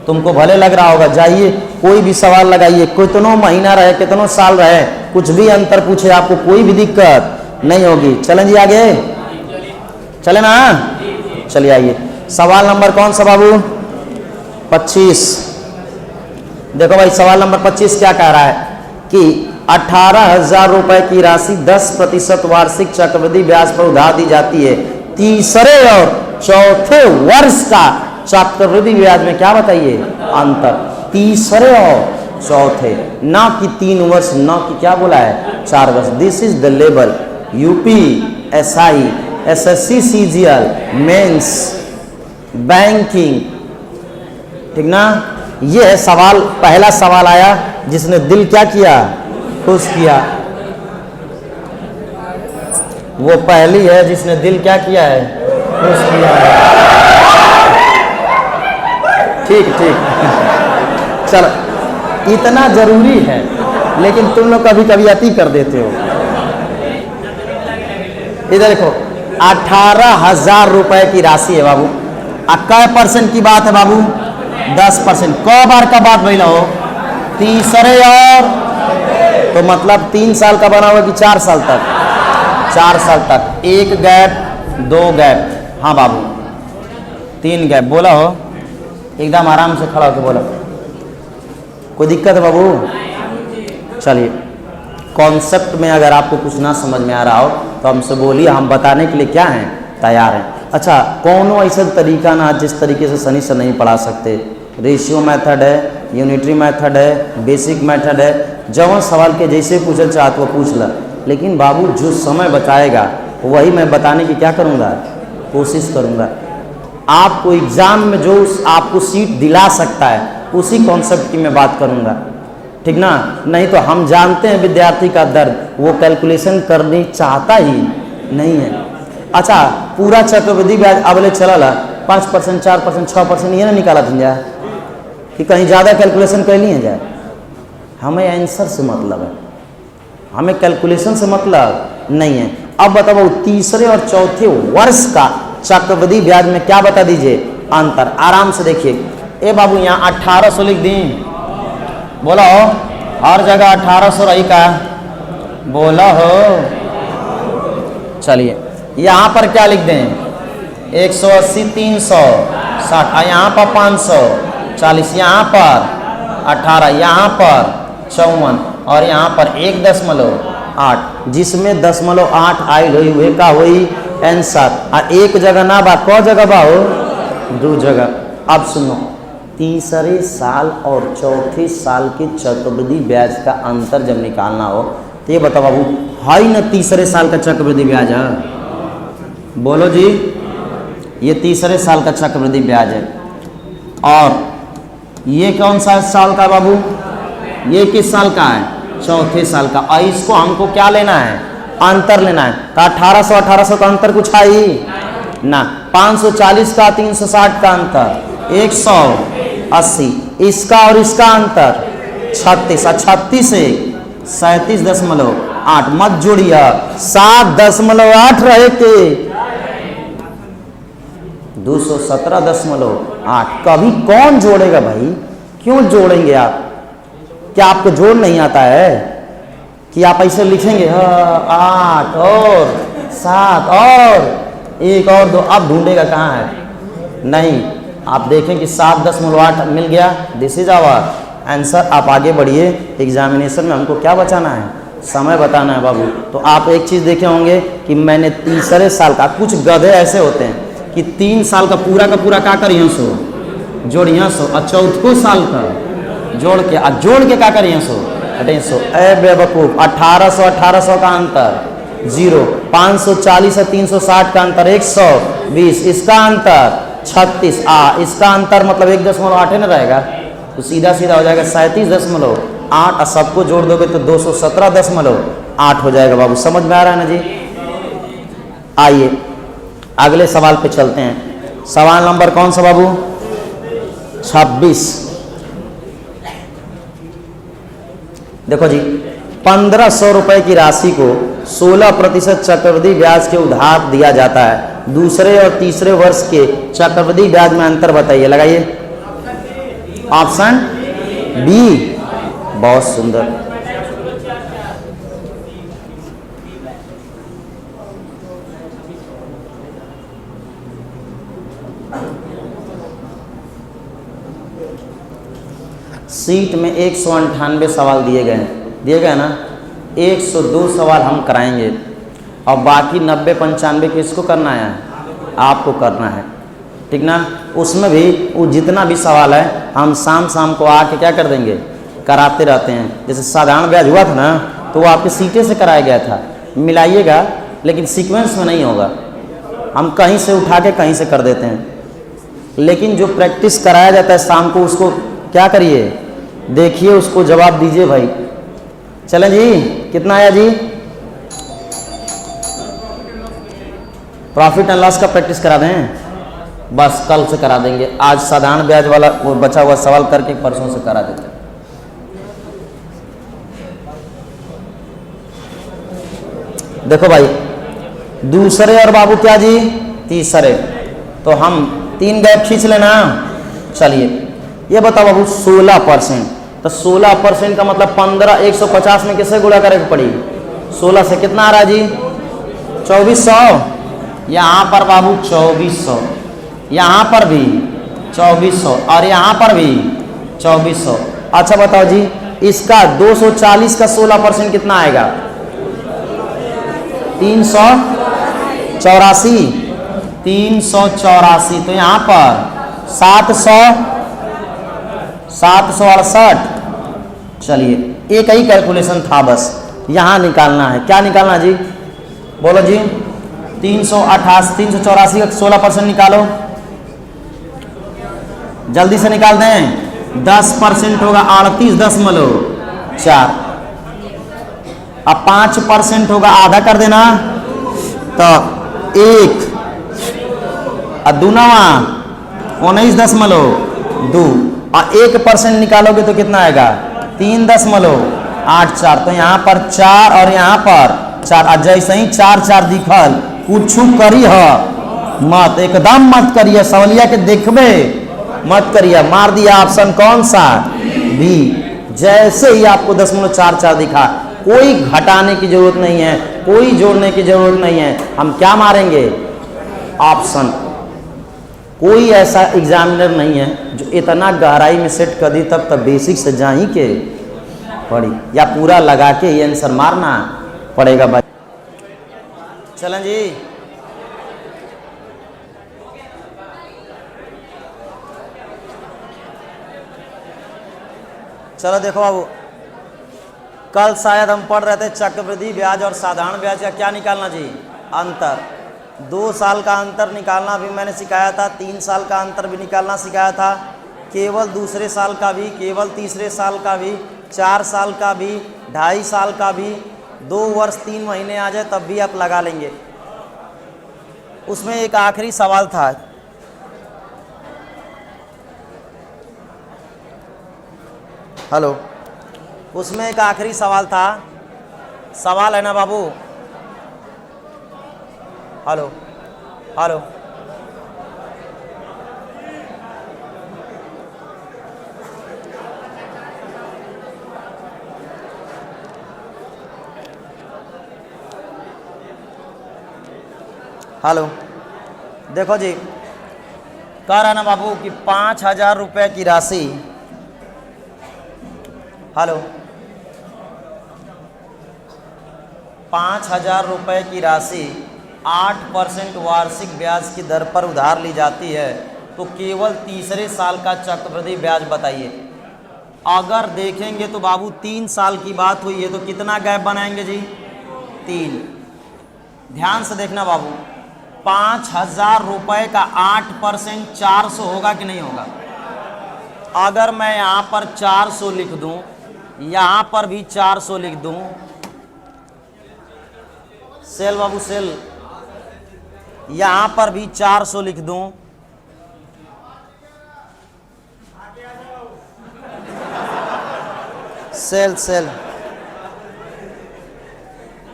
तुमको भले लग रहा होगा, जाइए कोई भी सवाल लगाइए, कितनों महीना रहे, कितनों साल रहे, कुछ भी अंतर पूछे, आपको कोई भी दिक्कत नहीं होगी। चलें जी आगे, चले ना। चलिए आइए, सवाल नंबर कौन सा बाबू? 25। देखो भाई सवाल नंबर 25 क्या कह रहा है कि 18,000 रुपए की राशि 10% वार्षिक चक्रवृद्धि ब्याज पर उधार दी जाती है। तीसरे और चौथे वर्ष का चक्रवृद्धि ब्याज में क्या बताइए? अंतर। तीसरे और चौथे, ना कि 3 वर्ष, ना कि क्या बोला है? 4 वर्ष। This is the level UP, SI, SSC, CGL, mains, banking, ठीक ना। ये है सवाल, पहला सवाल आया जिसने दिल क्या किया? खुश किया। वो पहली है जिसने दिल क्या किया है? खुश किया है। ठीक चलो, इतना जरूरी है, लेकिन तुम लोग कभी कभी अति कर देते हो। इधर देखो, 18,000 रुपए की राशि है बाबू। कै % की बात है बाबू? 10%। क बार का बात भैया हो? तीसरे और, तो मतलब 3 साल का बना हुआ कि 4 साल तक? 4 साल तक। 1 गैप, 2 गैप, हाँ बाबू 3 गैप। बोला हो एकदम आराम से खड़ा होकर बोला। कोई दिक्कत है बाबू? चलिए, कॉन्सेप्ट में अगर आपको कुछ ना समझ में आ रहा हो तो हमसे बोलिए, हम बताने के लिए क्या हैं? तैयार हैं। अच्छा, कौन ऐसा तरीका ना जिस तरीके से सनी से नहीं पढ़ा सकते? रेशियो मेथड है, यूनिटरी मेथड है, बेसिक मेथड है, जब सवाल के जैसे पूछना चाहते वो पूछ ला। लेकिन बाबू जो समय बताएगा वही मैं बताने की क्या करूँगा? कोशिश करूँगा। आपको एग्जाम में जो आपको सीट दिला सकता है उसी कॉन्सेप्ट की मैं बात करूंगा, ठीक ना। नहीं तो हम जानते हैं विद्यार्थी का दर्द, वो कैलकुलेशन करनी चाहता ही नहीं है। अच्छा, पूरा चक्रवृद्धि ब्याज अबले चला 5%, 4%, 6% ये ना निकाला जाए कि कहीं ज़्यादा कैलकुलेशन कर लिए जाए। हमें आंसर से मतलब है, हमें कैलकुलेशन से मतलब नहीं है। अब बताओ तीसरे और चौथे वर्ष का चक्रवृद्धि ब्याज में क्या बता दीजिए? अंतर। आराम से देखिए। ए बाबू यहाँ 1800 लिख दी, बोला हो। हर जगह 1800 रही का, बोला हो। चलिए यहाँ पर क्या लिख दें? 180, 360, यहाँ पर 540, यहाँ पर 18, यहाँ पर 54, और यहाँ पर 1.8, जिसमें 0.8 आयल हुई हुए का हुई आंसर। और एक जगह ना बा, क जगह बा हो, 2 जगह। अब सुनो, तीसरे साल और चौथे साल के चक्रवृद्धि ब्याज का अंतर जब निकालना हो तो ये बताओ बाबू, है ना तीसरे साल का चक्रवृद्धि ब्याज है? बोलो जी, ये तीसरे साल का चक्रवृद्धि ब्याज है। और ये कौन सा साल का बाबू? ये किस साल का है? चौथे साल का। और इसको हमको क्या लेना है? अंतर लेना है। तो 1800 का अंतर कुछ है ही ना। 540 का 360 का अंतर 180, इसका और इसका अंतर 36, 36 से 37.8 मत जोड़िए, 7.8 रहे के 217.8। कभी कौन जोड़ेगा भाई? क्यों जोड़ेंगे आप? क्या आपको जोड़ नहीं आता है कि आप ऐसे लिखेंगे 8 और 7 और 1 और 2? अब ढूंढेगा कहाँ है? नहीं, आप देखें कि 7.8 मिल गया। This is our answer. आप आगे बढ़िए। एग्जामिनेशन में हमको क्या बचाना है? समय बताना है बाबू। तो आप एक चीज़ देखे होंगे कि मैंने तीसरे साल का, कुछ गधे ऐसे होते हैं कि 3 साल का पूरा क्या करिए सो जोड़िए सो, और चौथो साल का जोड़ के क्या करिए सो हटे सो। ए बेवकूफ, 1800 का अंतर 0, 540 और 360 का अंतर 120, इसका अंतर 36, इसका अंतर मतलब 1.8 न रहेगा, तो सीधा हो जाएगा 37.8, और सबको जोड़ दोगे तो 217.8 हो जाएगा बाबू। समझ में आ रहा है ना जी? आइए अगले सवाल पे चलते हैं। सवाल नंबर कौन सा बाबू? 26। देखो जी, 1500 रुपए की राशि को 16% चक्रवृद्धि ब्याज के उधार दिया जाता है। दूसरे और तीसरे वर्ष के चक्रवृद्धि ब्याज में अंतर बताइए। लगाइए। ऑप्शन बी, बहुत सुंदर। सीट में 198 सवाल दिए गए ना। 102 सवाल हम कराएंगे और बाकी 90-95 किसको करना है? आपको करना है, ठीक ना। उसमें भी वो जितना भी सवाल है हम शाम को आके क्या कर देंगे? कराते रहते हैं। जैसे साधारण ब्याज हुआ था ना, तो वो आपके सीटें से कराया गया था। मिलाइएगा, लेकिन सीक्वेंस में नहीं होगा। हम कहीं से उठा के कहीं से कर देते हैं, लेकिन जो प्रैक्टिस कराया जाता है शाम को, उसको क्या करिए? देखिए, उसको जवाब दीजिए भाई। चलें जी, कितना आया जी? प्रॉफिट एंड लॉस का प्रैक्टिस करा दें, बस कल से करा देंगे। आज साधारण ब्याज वाला वो बचा हुआ सवाल करके परसों से करा देते हैं। देखो भाई, दूसरे और बाबू क्या जी? तीसरे। तो हम 3 गैप खींच लेना। चलिए, ये बताओ बाबू, 16%। तो 16% का मतलब 15, 150 में किससे गुणा करेगी पड़ी? 16 से। कितना आ रहा है जी? 2400। यहाँ पर बाबू 2400, यहाँ पर भी 2400 और यहाँ पर भी 2400। अच्छा बताओ जी, इसका 240 का 16% कितना आएगा? 384। 384। तो यहाँ पर 768। चलिए, एक ही कैलकुलेशन था, बस यहाँ निकालना है। क्या निकालना है जी? बोलो जी। 384 का 16% निकालो, जल्दी से निकाल दें। 10% होगा 38.4। अब 5% होगा, आधा कर देना तो 1, और दूनावा 19.2, और 1% निकालोगे तो कितना आएगा? 3.84। तो यहाँ पर 4 और यहाँ पर 4। जैसे ही 4 दिखल, कुछ करी मत, एकदम मत करिए। सवलिया के देखबे मत करिए। मार दिया ऑप्शन कौन सा? बी। जैसे ही आपको 0.44 दिखा, कोई घटाने की जरूरत नहीं है, कोई जोड़ने की जरूरत नहीं है। हम क्या मारेंगे? ऑप्शन। कोई ऐसा एग्जामिनर नहीं है जो इतना गहराई में सेट कर दी, तब बेसिक से जा ही के पड़ी, या पूरा लगा के ये आंसर मारना पड़ेगा भाई। चलें जी, चलो देखो बाबू, कल शायद हम पढ़ रहे थे चक्रवृद्धि ब्याज और साधारण ब्याज का क्या निकालना जी, अंतर। 2 साल का अंतर निकालना भी मैंने सिखाया था, 3 साल का अंतर भी निकालना सिखाया था, केवल दूसरे साल का भी, केवल तीसरे साल का भी, 4 साल का भी, 2.5 साल का भी, 2 वर्ष 3 महीने आ जाए तब भी आप लगा लेंगे। उसमें एक आखिरी सवाल था, हेलो, उसमें एक आखिरी सवाल था, सवाल है ना बाबू, हेलो हेलो, हेलो, देखो जी, कह रहा ना बाबू कि 5,000 रुपये की राशि, हेलो, 5,000 रुपये की राशि 8% वार्षिक ब्याज की दर पर उधार ली जाती है, तो केवल तीसरे साल का चक्रवृद्धि ब्याज बताइए। अगर देखेंगे तो बाबू 3 साल की बात हुई है, तो कितना गैप बनाएंगे जी, 3। ध्यान से देखना बाबू, 5,000 रुपये का 8% 400 होगा कि नहीं होगा। अगर मैं यहाँ पर 400 लिख दूँ, यहाँ पर भी 400 लिख दूँ, सेल बाबू सेल, यहाँ पर भी 400 लिख दूँ, सेल सेल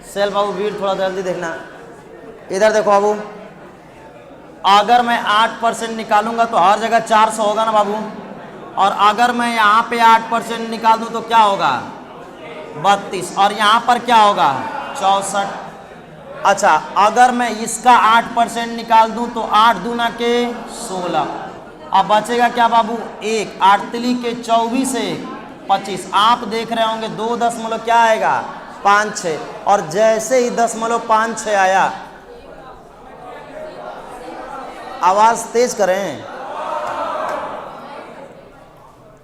सेल बाबू, भीड़ थोड़ा जल्दी देखना, इधर देखो बाबू, अगर मैं 8% निकालूंगा तो हर जगह 400 होगा ना बाबू, और अगर मैं यहाँ पे 8% निकाल दूँ तो क्या होगा, 32, और यहाँ पर क्या होगा, 64। अच्छा, अगर मैं इसका 8% निकाल दूँ तो 8 दूना के 16, अब बचेगा क्या बाबू, 1, 8 तिली के 24 से 25। आप देख रहे होंगे 2 दशमलव क्या आएगा, 5-6, और जैसे ही 0.56 आया, आवाज तेज करें,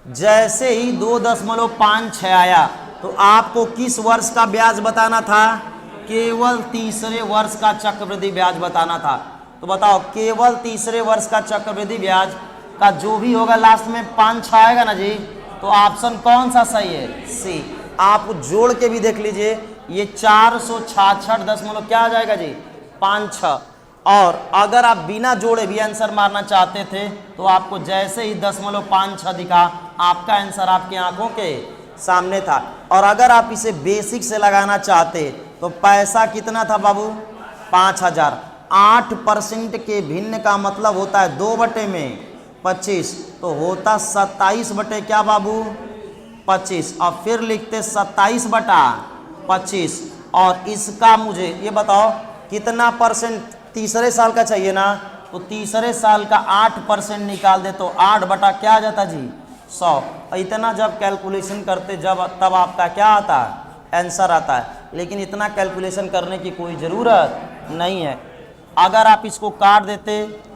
जैसे ही 2.56 आया तो आपको किस वर्ष का ब्याज बताना था, केवल तीसरे वर्ष का चक्रवृद्धि ब्याज बताना था। तो बताओ, केवल तीसरे वर्ष का चक्रवृद्धि ब्याज का जो भी होगा लास्ट में 5-6 आएगा ना जी, तो ऑप्शन कौन सा सही है, सी। आप जोड़ के भी देख लीजिए, ये 466 दशमलव क्या आ जाएगा जी, 5-6। और अगर आप बिना जोड़े भी आंसर मारना चाहते थे तो आपको जैसे ही 0.56 दिखा, आपका आंसर आपकी आंखों के सामने था। और अगर आप इसे बेसिक से लगाना चाहते तो पैसा कितना था बाबू, 5,000। 8% के भिन्न का मतलब होता है 2/25, तो होता 27 बटे क्या बाबू, 25, और फिर लिखते 27/25। और इसका मुझे ये बताओ कितना परसेंट तीसरे साल का चाहिए ना, तो तीसरे साल का 8% निकाल दे तो 8 बटा क्या आ जाता जी, 100। इतना जब कैलकुलेशन करते तब आपका क्या आता है, आंसर आता है। लेकिन इतना कैलकुलेशन करने की कोई ज़रूरत नहीं है। अगर आप इसको काट देते,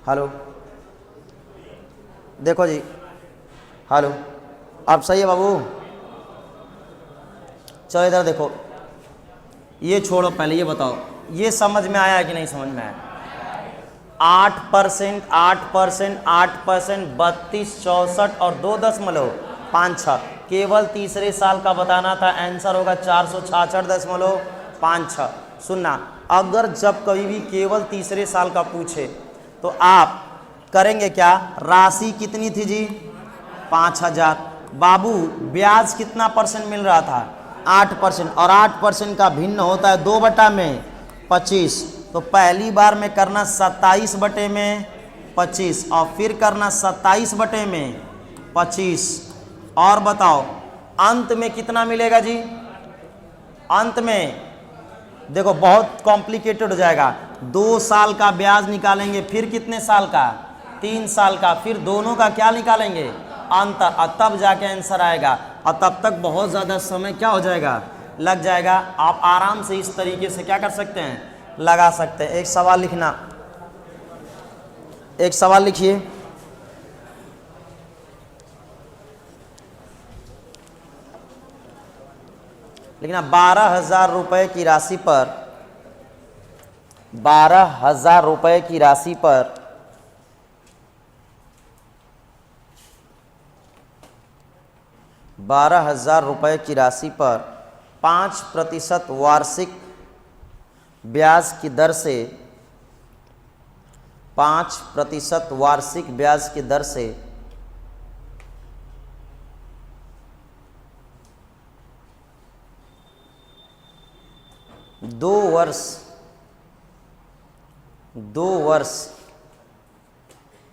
हेलो, देखो जी, हेलो, आप सही है बाबू, चलो इधर देखो, ये छोड़ो, पहले ये बताओ, ये समझ में आया कि नहीं समझ में आया। 8%, 8%, 8%, 32, 64 और 2.56, केवल तीसरे साल का बताना था, आंसर होगा 466.56। सुनना, अगर जब कभी भी केवल तीसरे साल का पूछे तो आप करेंगे क्या, राशि कितनी थी जी, 5,000। बाबू ब्याज कितना परसेंट मिल रहा था, 8%, और 8% का भिन्न होता है 2/25। तो पहली बार में करना 27/25 और फिर करना 27/25, और बताओ अंत में कितना मिलेगा जी, अंत में देखो बहुत कॉम्प्लिकेटेड हो जाएगा। 2 साल का ब्याज निकालेंगे, फिर कितने साल का, 3 साल का, फिर दोनों का क्या निकालेंगे, अंतर, और तब जाके आंसर आएगा। और तब तक बहुत ज़्यादा समय क्या हो जाएगा, लग जाएगा। आप आराम से इस तरीके से क्या कर सकते हैं, लगा सकते हैं। एक सवाल लिखना, एक सवाल लिखिए। लिखना 12,000 रुपये की राशि पर, 12,000 रुपये की राशि पर 12,000 रुपये की राशि पर 5% वार्षिक ब्याज की दर से 5% वार्षिक ब्याज की दर से 2 वर्ष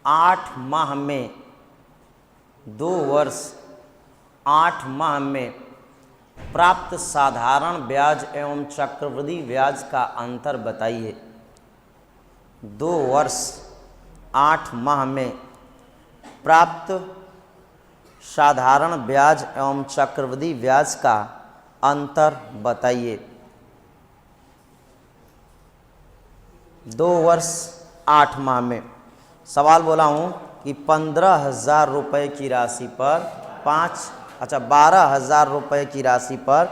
8 माह में 2 वर्ष 8 माह में प्राप्त साधारण ब्याज एवं चक्रवृद्धि ब्याज का अंतर बताइए। 2 वर्ष 8 माह में प्राप्त साधारण ब्याज एवं चक्रवृद्धि ब्याज का अंतर बताइए। 2 वर्ष 8 माह में सवाल बोला हूँ कि 15,000 रुपये की राशि पर 12,000 रुपये की राशि पर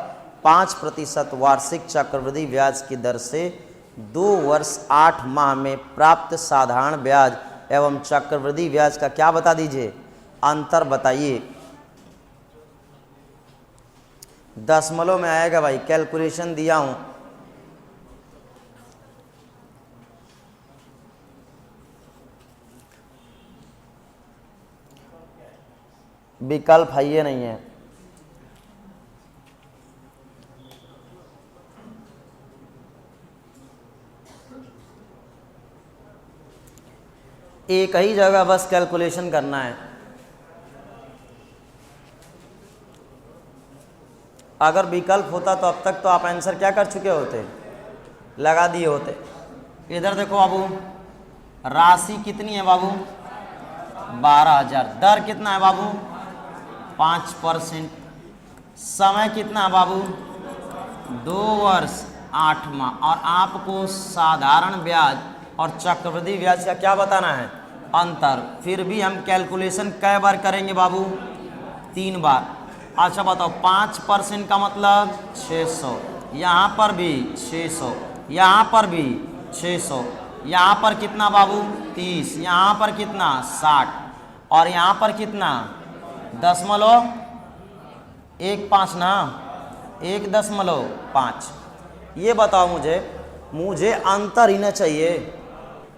5% वार्षिक चक्रवृद्धि ब्याज की दर से 2 वर्ष 8 माह में प्राप्त साधारण ब्याज एवं चक्रवृद्धि ब्याज का क्या बता दीजिए, अंतर बताइए। दशमलव में आएगा भाई, कैलकुलेशन दिया हूँ। विकल्प है ये नहीं है। एक ही जगह बस कैलकुलेशन करना है। अगर विकल्प होता तो अब तक तो आप आंसर क्या कर चुके होते, लगा दिए होते। इधर देखो बाबू, राशि कितनी है बाबू, 12,000। दर कितना है बाबू, 5%। समय कितना है बाबू, 2 वर्ष 8 माह। और आपको साधारण ब्याज और चक्रवृद्धि ब्याज का क्या बताना है, अंतर। फिर भी हम कैलकुलेशन कै बार करेंगे बाबू, 3 बार। अच्छा बताओ, 5% का मतलब 600, यहाँ पर भी 600, यहाँ पर भी 600, यहाँ पर कितना बाबू 30, यहाँ पर कितना 60, और यहाँ पर कितना 0.15 ना, 1.5। ये बताओ मुझे अंतर ही ना चाहिए,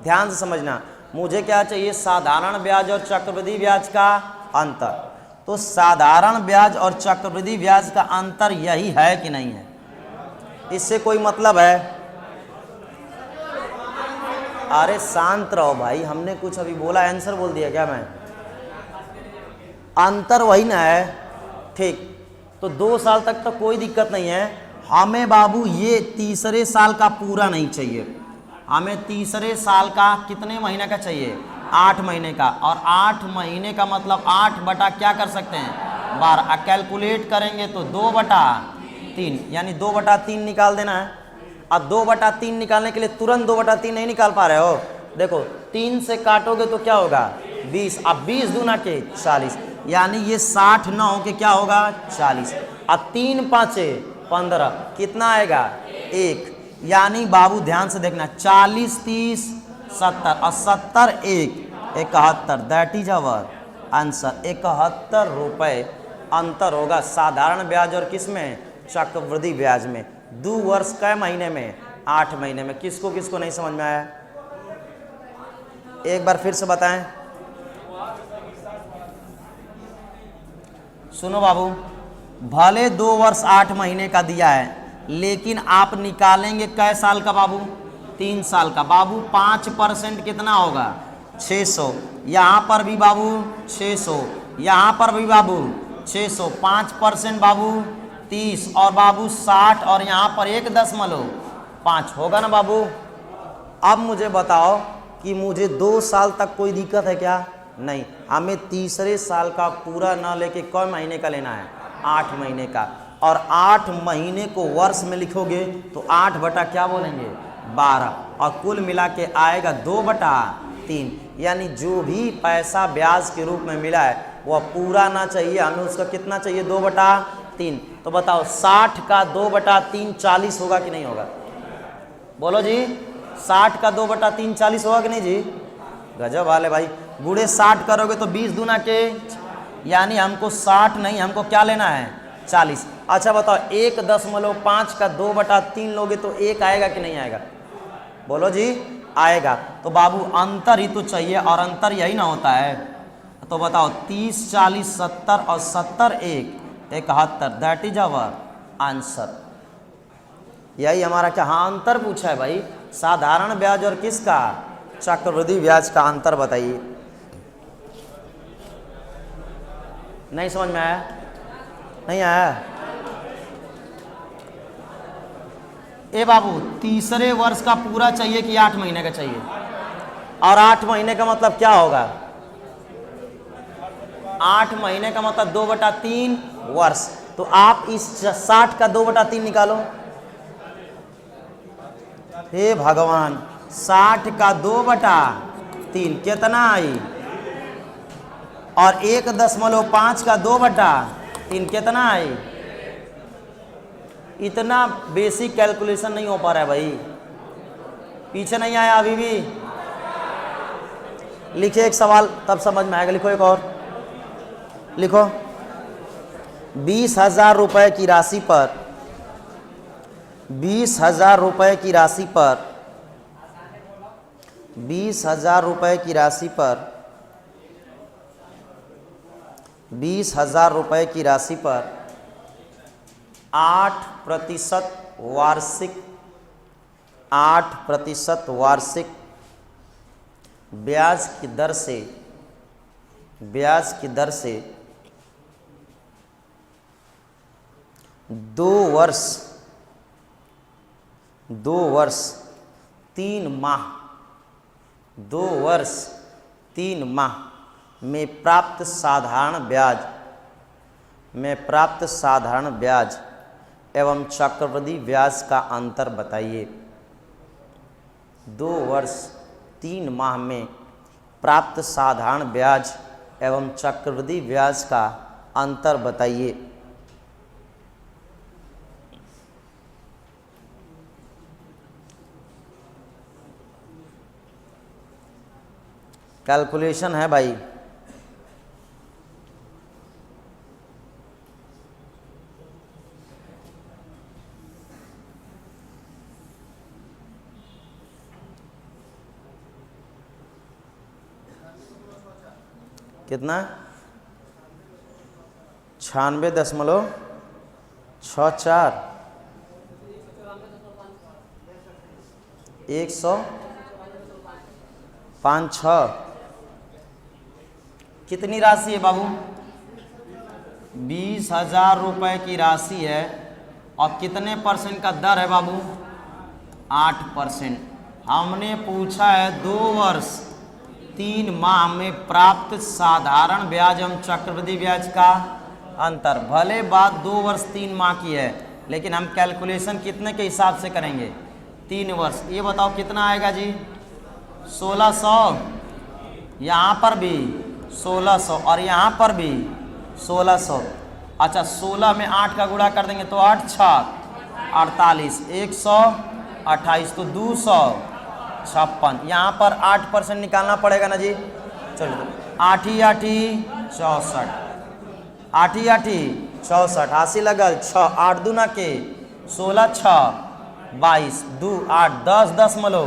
ध्यान से समझना। मुझे क्या चाहिए, साधारण ब्याज और चक्रवृद्धि ब्याज का अंतर। तो साधारण ब्याज और चक्रवृद्धि ब्याज का अंतर यही है कि नहीं है, इससे कोई मतलब है। अरे शांत रहो भाई, हमने कुछ अभी बोला, आंसर बोल दिया क्या मैं, अंतर वही ना है। ठीक, तो 2 साल तक तो कोई दिक्कत नहीं है। हमें बाबू ये तीसरे साल का पूरा नहीं चाहिए, हमें तीसरे साल का कितने महीने का चाहिए, 8 महीने का। और 8 महीने का मतलब 8 बटा क्या कर सकते हैं, 12। कैलकुलेट करेंगे तो 2/3, यानी 2/3 निकाल देना है। अब 2/3 निकालने के लिए तुरंत 2/3 नहीं निकाल पा रहे हो। देखो 3 से काटोगे तो क्या होगा, 20। अब 20 दूना के 40, यानी ये 60 ना हो के क्या होगा 40। अब 3 5 15, कितना आएगा 1। यानी बाबू ध्यान से देखना, 40 30 70 और 70 1 71, दैट इज आवर आंसर। 71 रुपये अंतर होगा साधारण ब्याज और किस में, चक्रवृद्धि ब्याज में। 2 वर्ष कै महीने में, 8 महीने में। किसको किसको नहीं समझ में आया, एक बार फिर से बताएं। सुनो बाबू, भले 2 वर्ष 8 महीने का दिया है, लेकिन आप निकालेंगे कै साल का बाबू, 3 साल का। बाबू 5% कितना होगा 600, यहाँ पर भी बाबू 600, यहाँ पर भी बाबू 600। 5% बाबू 30 और बाबू 60 और यहाँ पर 1.5 होगा ना बाबू। अब मुझे बताओ कि मुझे 2 साल तक कोई दिक्कत है क्या? नहीं, हमें तीसरे साल का पूरा ना लेके कौन महीने का लेना है? 8 महीने का। और 8 महीने को वर्ष में लिखोगे तो 8 बटा क्या बोलेंगे? 12, और कुल मिला के आएगा 2/3। यानी जो भी पैसा ब्याज के रूप में मिला है वह पूरा ना चाहिए, हमें उसका कितना चाहिए? 2/3। तो बताओ 60 का 2/3 40 होगा कि नहीं होगा? बोलो जी, 60 का 2/3 40 होगा कि नहीं जी? गजब वाले भाई, गुड़े 60 करोगे तो 20 दूना के, यानी हमको 60 नहीं, हमको क्या लेना है? 40। अच्छा बताओ 1.5 का 2/3 लोगे तो 1 आएगा कि नहीं आएगा? बोलो जी, आएगा। तो बाबू अंतर ही तो चाहिए, और अंतर यही ना होता है। तो बताओ 30 40 70 और 70 1 71, दैट इज आवर आंसर। यही हमारा क्या? हाँ, अंतर पूछा है भाई, साधारण ब्याज और किसका? चक्रवृद्धि ब्याज का अंतर बताइए। नहीं समझ में आया? नहीं आया? ए बाबू, तीसरे वर्ष का पूरा चाहिए कि 8 महीने का चाहिए? और 8 महीने का मतलब क्या होगा? 8 महीने का मतलब 2/3 वर्ष। तो आप इस 60 का 2/3 निकालो। हे भगवान, 60 का 2/3 कितना आई? और 1.5 का 2/3 कितना आई? इतना बेसिक कैलकुलेशन नहीं हो पा रहा है भाई, पीछे नहीं आया अभी भी। लिखिए एक सवाल, तब समझ में आएगा। लिखो एक और, लिखो 20,000 रुपए की राशि पर 20,000 रुपए की राशि पर 20,000 रुपए की राशि पर 20,000 रुपए की राशि पर 8% वार्षिक 8% वार्षिक ब्याज की दर से 2 वर्ष 3 माह 2 वर्ष 3 माह में प्राप्त साधारण ब्याज एवं चक्रवृद्धि ब्याज का अंतर बताइए। 2 वर्ष 3 माह में प्राप्त साधारण ब्याज एवं चक्रवृद्धि ब्याज का अंतर बताइए। कैलकुलेशन है भाई। कितना? 96.64 105.6। कितनी राशि है बाबू? 20,000 रुपए की राशि है, और कितने % का दर है बाबू? 8%। हमने पूछा है 2 वर्ष 3 माह में प्राप्त साधारण ब्याज एवं चक्रवृद्धि ब्याज का अंतर। भले बात 2 वर्ष 3 माह की है, लेकिन हम कैलकुलेशन कितने के हिसाब से करेंगे? 3 वर्ष। ये बताओ कितना आएगा जी? 1600। यहाँ पर भी 1600 और यहाँ पर भी 1600। अच्छा 16 में 8 का गुणा कर देंगे तो 8 6 48 128 तो 256। यहाँ पर 8% निकालना पड़ेगा ना जी। चलो 8 ही 64 8 ही 64 80 लगल 6 8 दूना के 16 6 22 2 8 10 10 मलो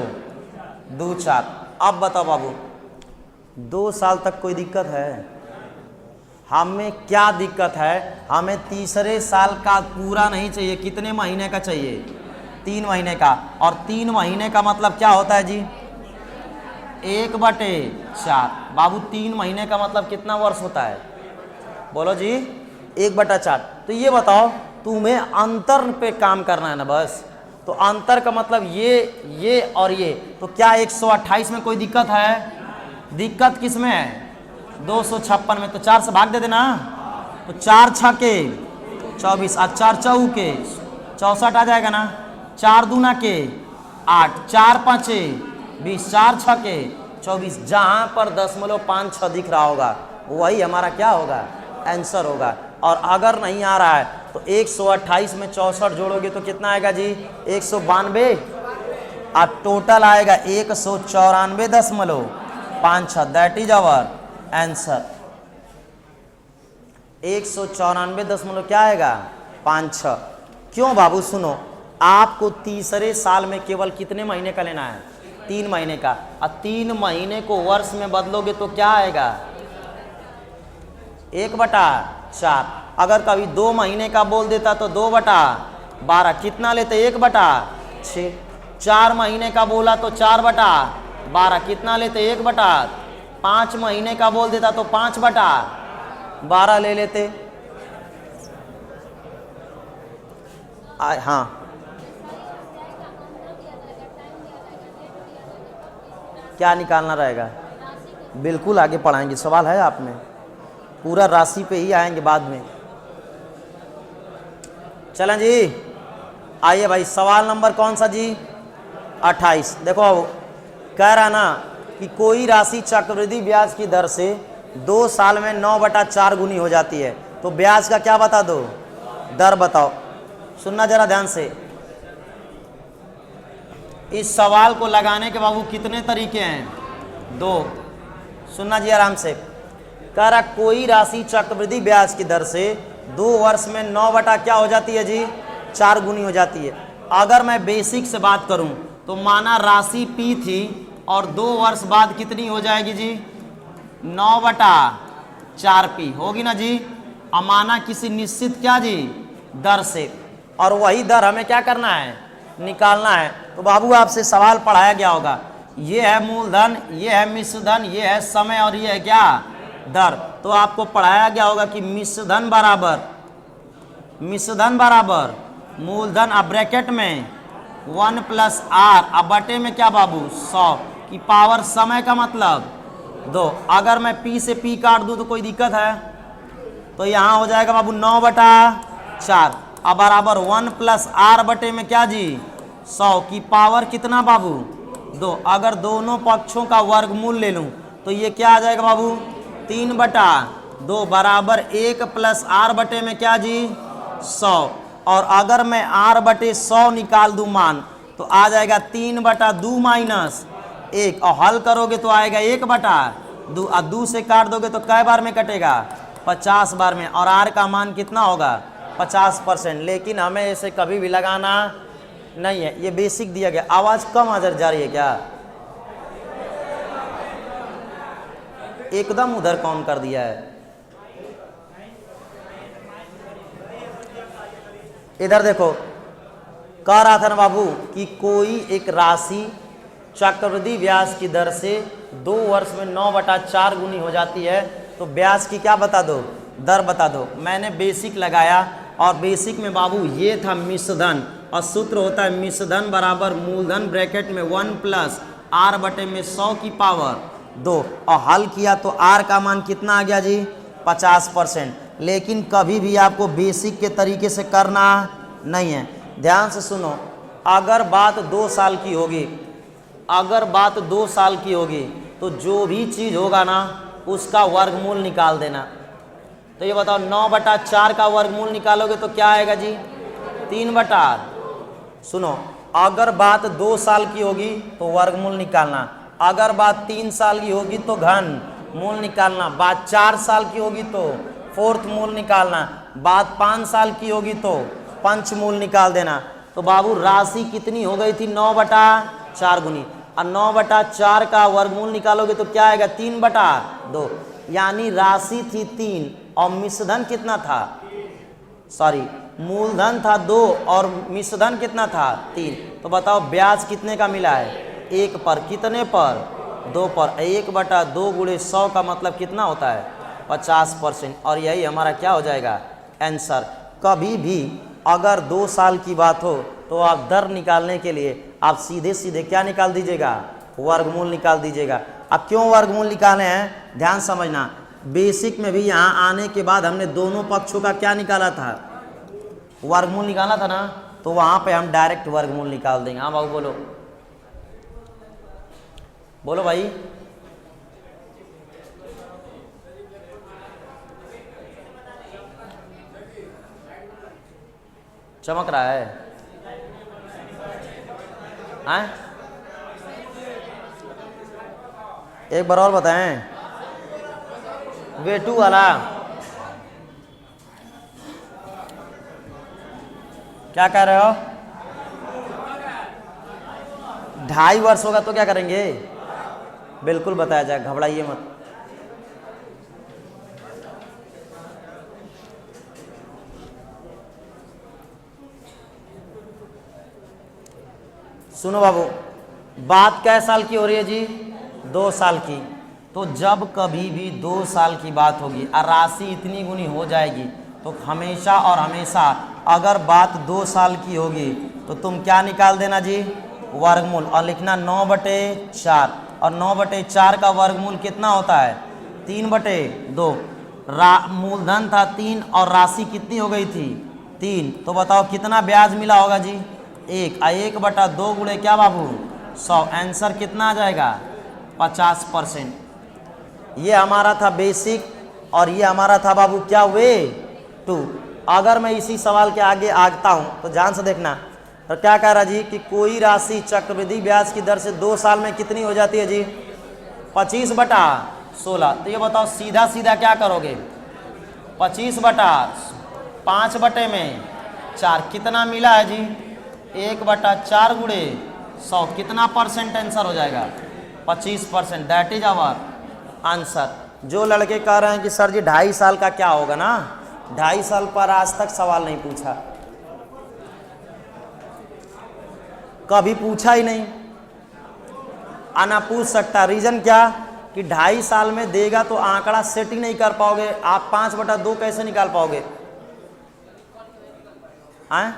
2 4। अब बताओ बाबू 2 साल तक कोई दिक्कत है? हमें क्या दिक्कत है? हमें तीसरे साल का पूरा नहीं चाहिए। कितने महीने का चाहिए? 3 महीने का। और 3 महीने का मतलब क्या होता है जी? 1/4। बाबू 3 महीने का मतलब कितना वर्ष होता है? बोलो जी 1/4। तो ये बताओ तुम्हें अंतर पे काम करना है ना बस। तो अंतर का मतलब ये और ये, तो क्या 128 में कोई दिक्कत है? दिक्कत किस में है? 256 में। तो 4 से भाग दे देना। तो 4 छके 24 और 4 चौके 64 आ जाएगा ना। 4 दूना के 8, 4 पाँचे 20, 4 छके 24। जहाँ पर 0.56 दिख रहा होगा वही हमारा क्या होगा? आंसर होगा। और अगर नहीं आ रहा है तो 128 में 64 जोड़ोगे तो कितना आएगा जी? 192। और टोटल आएगा 194.56। That is our answer. 194 क्या आएगा? 56। क्यों बाबू? सुनो, आपको तीसरे साल में केवल कितने महीने का लेना है? 3 महीने का। और 3 महीने को वर्ष में बदलोगे तो क्या आएगा? 1/4। अगर कभी 2 महीने का बोल देता तो 2/12। कितना लेते? 1/6। 4 महीने का बोला तो 4/12। कितना लेते? 1/5। 5 महीने का बोल देता तो 5/12 ले लेते। हाँ, क्या निकालना रहेगा? बिल्कुल आगे पढ़ाएंगे। सवाल है आप में? पूरा राशि पे ही आएंगे बाद में। चलें जी, आइए भाई, सवाल नंबर कौन सा जी? 28। देखो अब कह रहा ना कि कोई राशि चक्रवृद्धि ब्याज की दर से 2 साल में 9/4 गुनी हो जाती है, तो ब्याज का क्या बता दो? दर बताओ। सुनना जरा ध्यान से। इस सवाल को लगाने के बाबू कितने तरीके हैं? 2। सुनना जी आराम से। कह रहा कोई राशि चक्रवृद्धि ब्याज की दर से 2 वर्ष में 9 क्या हो जाती है जी? 4 गुनी हो जाती है। अगर मैं बेसिक से बात करूं तो माना राशि P थी और 2 वर्ष बाद कितनी हो जाएगी जी? 9/4P होगी ना जी। अमाना किसी निश्चित क्या जी? दर से, और वही दर हमें क्या करना है? निकालना है। तो बाबू आपसे सवाल पढ़ाया गया होगा, ये है मूलधन, ये है मिश्रधन, ये है समय और ये है क्या? दर। तो आपको पढ़ाया गया होगा कि मिश्रधन बराबर मूलधन, अब ब्रैकेट में 1 + R, अब बटे में क्या बाबू? 100 की पावर समय का मतलब 2। अगर मैं P से P काट दूं तो कोई दिक्कत है? तो यहाँ हो जाएगा बाबू 9/4। अब बराबर 1 + R बटे में क्या जी? 100 की पावर कितना बाबू? 2। अगर दोनों पक्षों का वर्गमूल ले लूं तो ये क्या आ जाएगा बाबू? 3/2 बराबर 1 + R बटे में क्या जी? 100। और अगर मैं R बटे 100 निकाल दूं मान, तो आ जाएगा 3/2 - 1, और हल करोगे तो आएगा 1/2। और 2 से काट दोगे तो कै बार में कटेगा? 50 बार में। और R का मान कितना होगा? 50%। लेकिन हमें इसे कभी भी लगाना नहीं है, ये बेसिक दिया गया। आवाज़ कम आ जा रही है क्या? एकदम उधर कौन कर दिया है? इधर देखो, कह रहा था ना बाबू कि कोई एक राशि चक्रवृद्धि ब्याज की दर से 2 वर्ष में 9/4 गुनी हो जाती है, तो ब्याज की क्या बता दो? दर बता दो। मैंने बेसिक लगाया, और बेसिक में बाबू ये था मिश्रधन, और सूत्र होता है मिश्रधन बराबर मूलधन ब्रैकेट में 1 + R बटे में 100 की पावर 2, और हल किया तो R का मान कितना आ गया जी? 50%। लेकिन कभी भी आपको बेसिक के तरीके से करना नहीं है। ध्यान से सुनो, अगर बात 2 साल की होगी, तो जो भी चीज़ होगा ना उसका वर्गमूल निकाल देना। तो ये बताओ 9/4 का वर्गमूल निकालोगे तो क्या आएगा जी? 3/8। सुनो, अगर बात 2 साल की होगी तो वर्गमूल निकालना, अगर बात 3 साल की होगी तो घन मूल निकालना, बात 4 साल की होगी तो फोर्थ मूल निकालना, बात 5 साल की होगी तो पंचमूल निकाल देना। तो बाबू राशि कितनी हो गई थी? 9/4 गुनी, और 9/4 का वर्गमूल निकालोगे तो क्या आएगा? 3/2। यानी राशि थी 3 और मिश्रधन कितना था? मूलधन था 2 और मिश्रधन कितना था? 3। तो बताओ ब्याज कितने का मिला है? 1 पर। कितने पर? 2 पर। 1/2 × 100 का मतलब कितना होता है? 50%। और यही हमारा क्या हो जाएगा? आंसर। कभी भी अगर 2 साल की बात हो तो आप दर निकालने के लिए आप सीधे सीधे क्या निकाल दीजिएगा, वर्गमूल निकाल दीजिएगा। अब क्यों वर्गमूल निकाले हैं, ध्यान समझना। बेसिक में भी यहाँ आने के बाद हमने दोनों पक्षों का क्या निकाला था, वर्गमूल निकाला था ना, तो वहाँ पे हम डायरेक्ट वर्गमूल निकाल देंगे। हाँ बाबू बोलो, बोलो भाई। चमक रहा है, हाँ? एक बार और बताएं, वेटू वाला क्या कह रहे हो, 2.5 वर्ष होगा तो क्या करेंगे, बिल्कुल बताया जाए, घबराइए मत। सुनो बाबू, बात कै साल की हो रही है जी, 2 साल की। तो जब कभी भी 2 साल की बात होगी और राशि इतनी गुनी हो जाएगी तो हमेशा और हमेशा अगर बात 2 साल की होगी तो तुम क्या निकाल देना जी, वर्गमूल, और लिखना 9/4। और 9/4 का वर्गमूल कितना होता है, 3/2। मूलधन था 3 और राशि कितनी हो गई थी, 3। तो बताओ कितना ब्याज मिला होगा जी, 1। 1/2 गुणे क्या बाबू, 100। आंसर कितना आ जाएगा, 50%। ये हमारा था बेसिक और ये हमारा था बाबू क्या, वे टू। अगर मैं इसी सवाल के आगे आगता हूँ तो ध्यान से देखना। तो क्या कह रहा जी कि कोई राशि चक्रवृद्धि ब्याज की दर से 2 साल में कितनी हो जाती है जी, 25/16। तो ये बताओ सीधा सीधा क्या करोगे, 25/5/4 कितना मिला है जी, 1/4 गुणे 100 कितना परसेंट आंसर हो जाएगा, 25%। That is our answer. जो लड़के कह रहे हैं कि सर जी 2.5 साल का क्या होगा ना, 2.5 साल पर आज तक सवाल नहीं पूछा, कभी पूछा ही नहीं, आना पूछ सकता। रीजन क्या कि 2.5 साल में देगा तो आंकड़ा सेट ही नहीं कर पाओगे आप, 5/2 कैसे निकाल पाओगे, आए?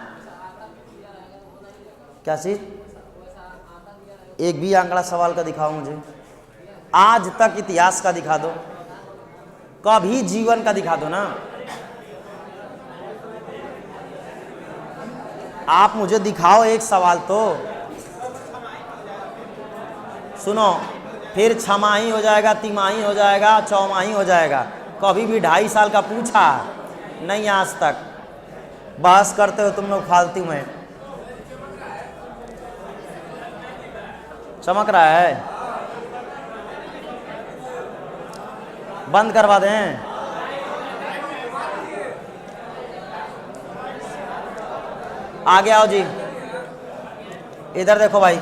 क्या चीज, एक भी आंकड़ा सवाल का दिखाओ मुझे, आज तक इतिहास का दिखा दो, कभी जीवन का दिखा दो ना। आप मुझे दिखाओ एक सवाल तो। सुनो, फिर छमाही हो जाएगा, तिमाही हो जाएगा, चौमाही हो जाएगा, कभी भी 2.5 साल का पूछा नहीं आज तक। बहस करते हो तुम लोग फालतू में। चमक रहा है, बंद करवा दें। आगे आओ जी, इधर देखो भाई,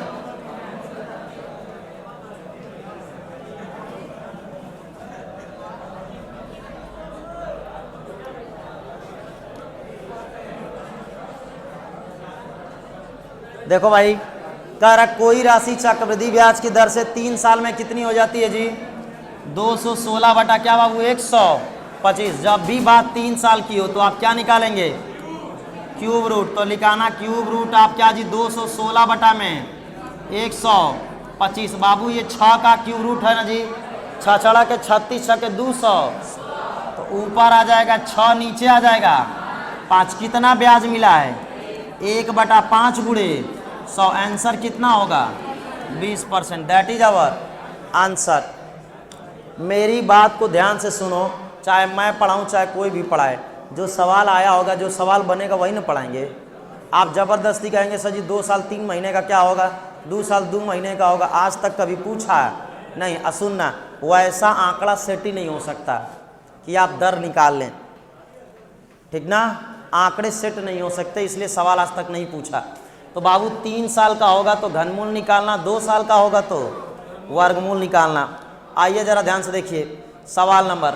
देखो भाई, कह रहा कोई राशि चक्रवृद्धि ब्याज की दर से 3 साल में कितनी हो जाती है जी, 216 बटा क्या बाबू 125। जब भी बात 3 साल की हो तो आप क्या निकालेंगे, क्यूब रूट। तो लिखाना क्यूब रूट आप क्या जी, 216 बटा में 125। बाबू ये 6 का क्यूब रूट है ना जी, 6 छड़ा के 36, 6 के 200, तो ऊपर आ जाएगा 6, नीचे आ जाएगा 5। कितना ब्याज मिला है, 1/5 गुणे 100। आंसर कितना होगा, 20%। That is our answer. मेरी बात को ध्यान से सुनो, चाहे मैं पढ़ाऊँ चाहे कोई भी पढ़ाए, जो सवाल आया होगा, जो सवाल बनेगा वही ना पढ़ाएंगे। आप ज़बरदस्ती कहेंगे सर जी 2 साल 3 महीने का क्या होगा, 2 साल 2 महीने का होगा, आज तक कभी पूछा नहीं। सुनना, वैसा आंकड़ा सेट ही नहीं हो सकता कि आप दर निकाल लें, ठीक ना, आंकड़े सेट नहीं हो सकते, इसलिए सवाल आज तक नहीं पूछा। तो बाबू 3 साल का होगा तो घनमूल निकालना, 2 साल का होगा तो वर्गमूल निकालना। आइए जरा ध्यान से देखिए, सवाल नंबर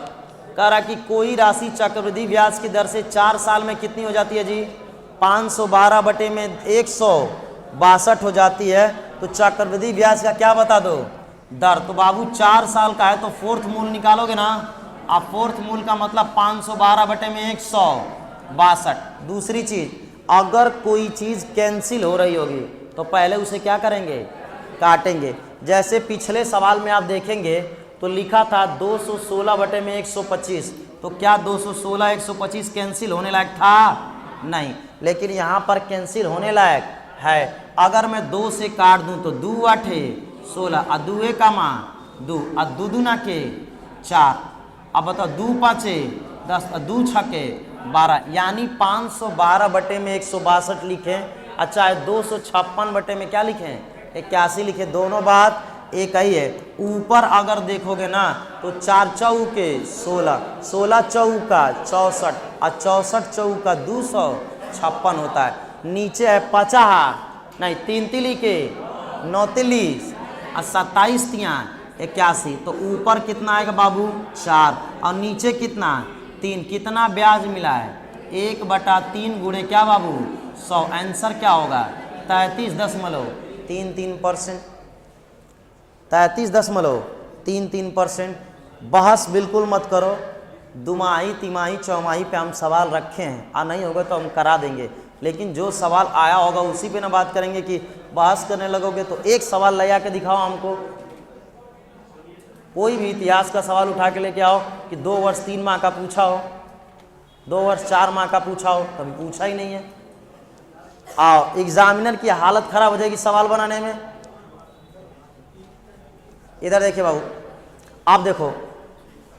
कह रहा कि कोई राशि चक्रवृद्धि ब्याज की दर से 4 साल में कितनी हो जाती है जी, 512 बटे में 162 हो जाती है। तो चक्रवृद्धि ब्याज का क्या बता दो, दर। तो बाबू 4 साल का है तो 4th मूल निकालोगे ना आप, 4th मूल का मतलब 512 बटे में 162। दूसरी चीज, अगर कोई चीज़ कैंसिल हो रही होगी तो पहले उसे क्या करेंगे, काटेंगे। जैसे पिछले सवाल में आप देखेंगे तो लिखा था 216 बटे में 125, तो क्या 216 125 कैंसिल होने लायक था? नहीं, लेकिन यहाँ पर कैंसिल होने लायक है। अगर मैं 2 से काट दूँ तो 2 आठे 16, और 2 का माँ 2, और 2 दूना के 4, अब बताओ 2 पाँचे 10, और 2 छके 12, यानी 512 बटे में 162 लिखें, अच्छा 256 बटे में क्या लिखें, 81 लिखे। दोनों बात एक ही है। ऊपर अगर देखोगे ना तो 4 चौके 16, 16 चौका 64, और 64 चौका 256 होता है। नीचे है 50, नहीं 3 तिली के 9 40, और 27 तियाँ 81, तो ऊपर कितना आएगा बाबू 4, और नीचे कितना 3। कितना ब्याज मिला है, 1/3 गुणे क्या बाबू 100। आंसर क्या होगा 33.33%। 33.33%। बहस बिल्कुल मत करो, दुमाही तिमाही चौमाही पे हम सवाल रखे हैं, और नहीं होगा तो हम करा देंगे, लेकिन जो सवाल आया होगा उसी पे ना बात करेंगे। कि बहस करने लगोगे तो एक सवाल ले आके दिखाओ हमको, कोई भी इतिहास का सवाल उठा के लेके आओ कि 2 वर्ष 3 माह का पूछा हो, 2 वर्ष 4 माह का पूछा हो, कभी पूछा ही नहीं है। आओ, एग्जामिनर की हालत खराब हो जाएगी सवाल बनाने में। इधर देखिए बाबू, आप देखो,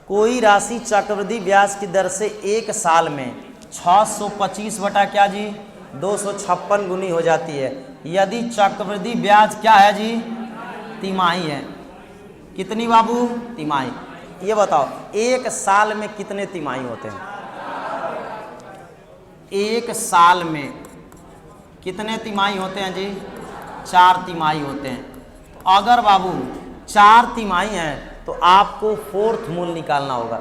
कोई राशि चक्रवृद्धि ब्याज की दर से 1 साल में 625 बटा क्या जी 256 गुनी हो जाती है, यदि चक्रवृद्धि ब्याज क्या है जी तिमाही है। कितनी बाबू तिमाही। ये बताओ 1 साल में कितने तिमाही होते हैं, 1 साल में कितने तिमाही होते हैं जी 4 तिमाही होते हैं। अगर बाबू 4 तिमाही हैं तो आपको 4th मूल निकालना होगा।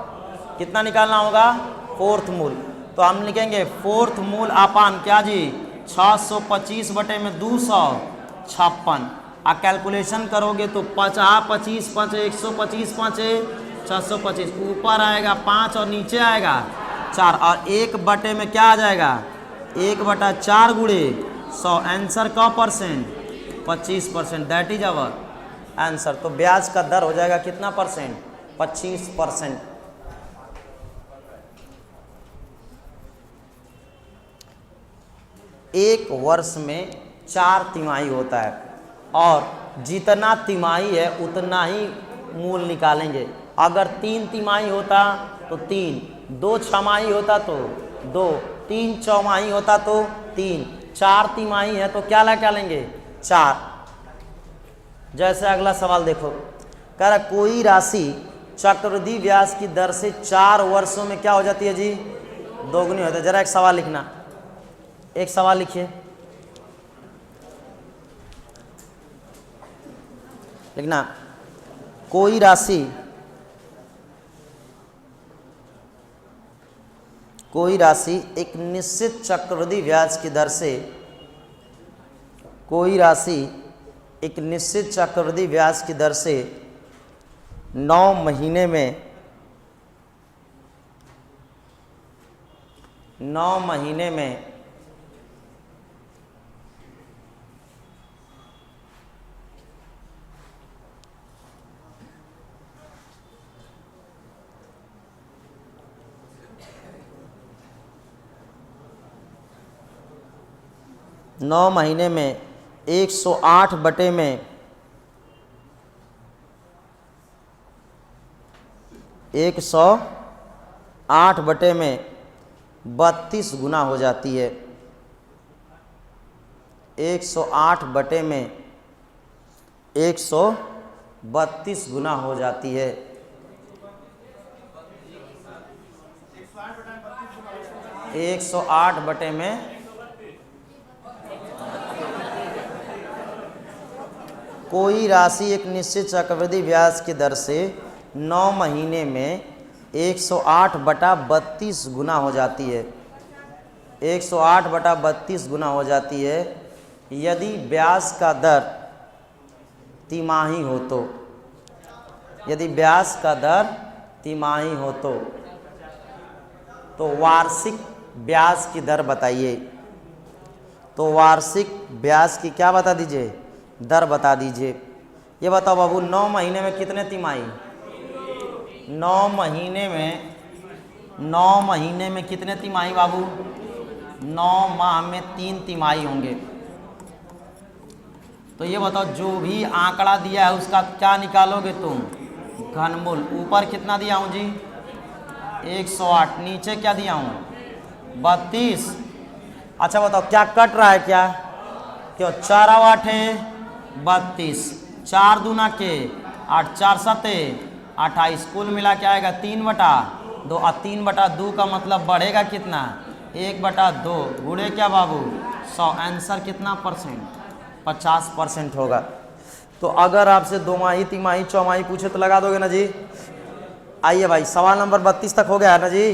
कितना निकालना होगा 4th मूल। तो हम लिखेंगे 4th मूल अपान क्या जी 625 बटे में 256, और कैलकुलेशन करोगे तो 50 25 5 125 5 625, ऊपर आएगा 5 और नीचे आएगा 4, और 1 बटे में क्या आ जाएगा 1/4 गुणे 100। आंसर का percent 25%, that is our answer. तो ब्याज का दर हो जाएगा कितना परसेंट 25%। एक वर्ष में 4 तिमाही होता है, और जितना तिमाही है उतना ही मूल निकालेंगे। अगर 3 तिमाही होता तो 3, 2 छमाही होता तो 2, 3 चौमाही होता तो 3, 4 तिमाही है तो क्या लगा लेंगे 4। जैसे अगला सवाल देखो, कह रहा कोई राशि चक्रवृद्धि ब्याज की दर से 4 वर्षों में क्या हो जाती है जी दोगुनी होती है। जरा एक सवाल लिखना, एक सवाल लिखिए, लिखना कोई राशि एक निश्चित चक्रवृद्धि ब्याज की दर से, कोई राशि एक निश्चित चक्रवृद्धि ब्याज की दर से 9 महीने में 9 महीने में 108 बटे में 108 बटे में 32 गुना हो जाती है। 108 बटे में 132 गुना हो जाती है। 108 बटे में कोई राशि एक निश्चित चक्रवृद्धि ब्याज की दर से 9 महीने में 108 बटा 32 गुना हो जाती है। 108 बटा 32 गुना हो जाती है यदि ब्याज का दर तिमाही हो तो। यदि ब्याज का दर तिमाही हो तो वार्षिक ब्याज की दर बताइए। तो वार्षिक ब्याज की क्या बता दीजिए, दर बता दीजिए। ये बताओ बाबू 9 महीने में कितने तिमाही, 9 महीने में कितने तिमाही बाबू, 9 माह में 3 तिमाही होंगे। तो ये बताओ जो भी आंकड़ा दिया है उसका क्या निकालोगे तुम, घनमूल। ऊपर कितना दिया हूँ जी 108, नीचे क्या दिया हूँ 32। अच्छा बताओ क्या कट रहा है, क्या क्यों 4 8 32, 4 दूना के 8, 4 7 28, कुल मिला के आएगा 3/2 और 3/2 का मतलब बढ़ेगा कितना 1/2 गुणे क्या बाबू 100। आंसर कितना परसेंट, 50% होगा। तो अगर आपसे 2 माही 3 माही 4 माही पूछे तो लगा दोगे ना जी। आइए भाई सवाल नंबर 32 तक हो गया है ना जी।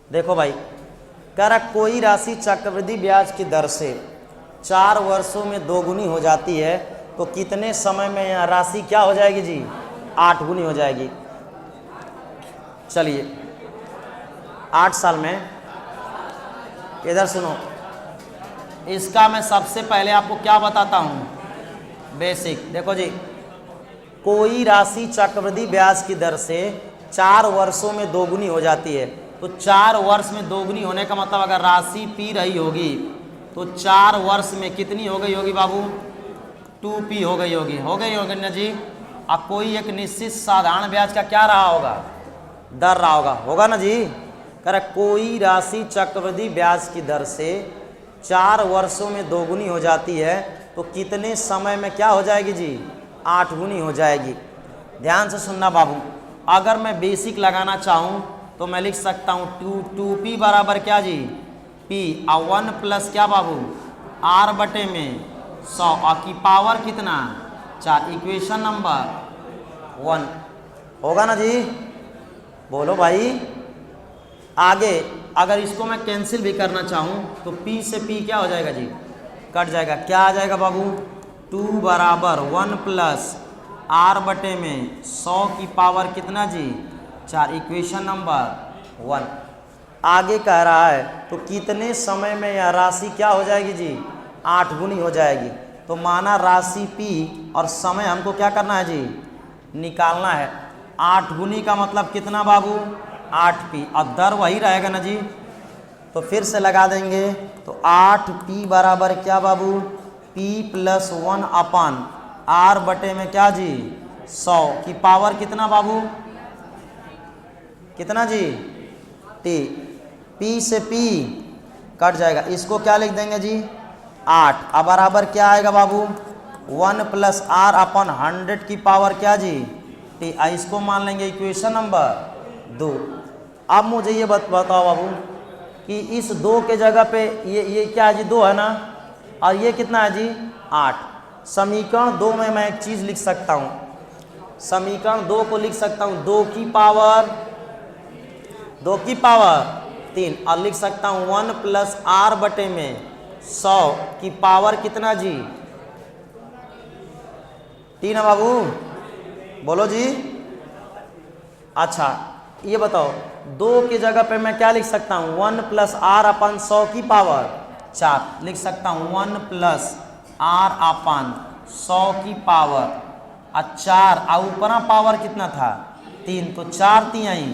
देखो भाई कह रहा कोई राशि चक्रवृद्धि ब्याज की दर से 4 वर्षों में 2 गुनी हो जाती है तो कितने समय में यह राशि क्या हो जाएगी जी 8 गुनी हो जाएगी। चलिए 8 साल में, इधर सुनो, इसका मैं सबसे पहले आपको क्या बताता हूँ बेसिक। देखो जी कोई राशि चक्रवृद्धि ब्याज की दर से 4 वर्षों में 2 गुनी हो जाती है। तो 4 वर्ष में 2 गुनी होने का मतलब अगर राशि पी रही होगी तो 4 वर्ष में कितनी हो गई होगी बाबू 2p हो गई होगी ना जी। अब कोई एक निश्चित साधारण ब्याज का क्या रहा होगा, दर रहा होगा ना जी। कह रहा कोई राशि चक्रवृद्धि ब्याज की दर से 4 वर्षों में 2 गुनी हो जाती है तो कितने समय में क्या हो जाएगी जी 8 गुनी हो जाएगी। ध्यान से सुनना बाबू, अगर मैं बेसिक लगाना चाहूँ तो मैं लिख सकता हूँ 2p बराबर क्या जी p और 1 प्लस क्या बाबू r बटे में 100 और की पावर कितना 4, इक्वेशन नंबर 1 होगा ना जी। बोलो भाई। आगे अगर इसको मैं कैंसिल भी करना चाहूँ तो p से p क्या हो जाएगा जी कट जाएगा, क्या आ जाएगा बाबू 2 बराबर 1 प्लस r बटे में 100 की पावर कितना जी 4, इक्वेशन नंबर 1। आगे कह रहा है तो कितने समय में यह राशि क्या हो जाएगी जी 8 गुनी हो जाएगी। तो माना राशि p और समय हमको क्या करना है जी निकालना है। 8 गुनी का मतलब कितना बाबू 8p और दर वही रहेगा ना जी। तो फिर से लगा देंगे तो 8p बराबर क्या बाबू p प्लस 1 अपान r बटे में क्या जी 100 की पावर कितना बाबू कितना जी t, p से p कट जाएगा, इसको क्या लिख देंगे जी 8। अब बराबर क्या आएगा बाबू 1 प्लस r अपन 100 की पावर क्या जी t, इसको मान लेंगे इक्वेशन नंबर 2। अब मुझे ये बताओ बाबू कि इस 2 के जगह पे ये क्या है जी 2 है ना, और ये कितना है जी 8। समीकरण 2 में मैं एक चीज़ लिख सकता हूँ, समीकरण 2 को लिख सकता हूँ 2 की पावर 3 और लिख सकता हूँ 1 प्लस r बटे में 100 की पावर कितना जी 3 है बाबू, बोलो जी। अच्छा ये बताओ 2 की जगह पे मैं क्या लिख सकता हूँ 1 प्लस r अपन 100 की पावर 4 लिख सकता हूँ 1 प्लस r अपन 100 की पावर 4 और ऊपरा पावर कितना था 3, तो 4 3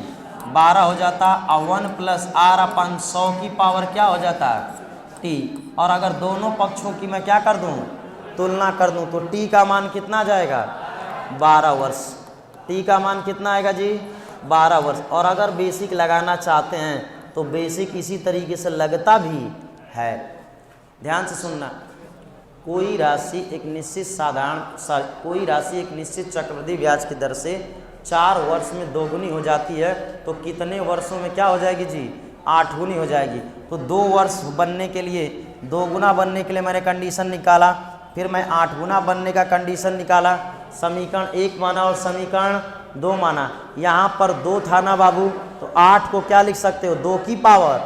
12 हो जाता और 1 प्लस r अपन 100 की पावर क्या हो जाता t। और अगर दोनों पक्षों की मैं क्या कर दूं तुलना कर दूं तो t का मान कितना जाएगा 12 वर्ष, t का मान कितना आएगा जी 12 वर्ष। और अगर बेसिक लगाना चाहते हैं तो बेसिक इसी तरीके से लगता भी है। ध्यान से सुनना, कोई राशि एक निश्चित चक्रवृद्धि ब्याज की दर से 4 वर्ष में 2 गुनी हो जाती है तो कितने वर्षों में क्या हो जाएगी जी 8 गुनी हो जाएगी। तो 2 वर्ष बनने के लिए 2 गुना बनने के लिए मैंने कंडीशन निकाला, फिर मैं 8 गुना बनने का कंडीशन निकाला, समीकरण 1 माना और समीकरण 2 माना। यहाँ पर 2 था ना बाबू, तो 8 को क्या लिख सकते हो 2 की पावर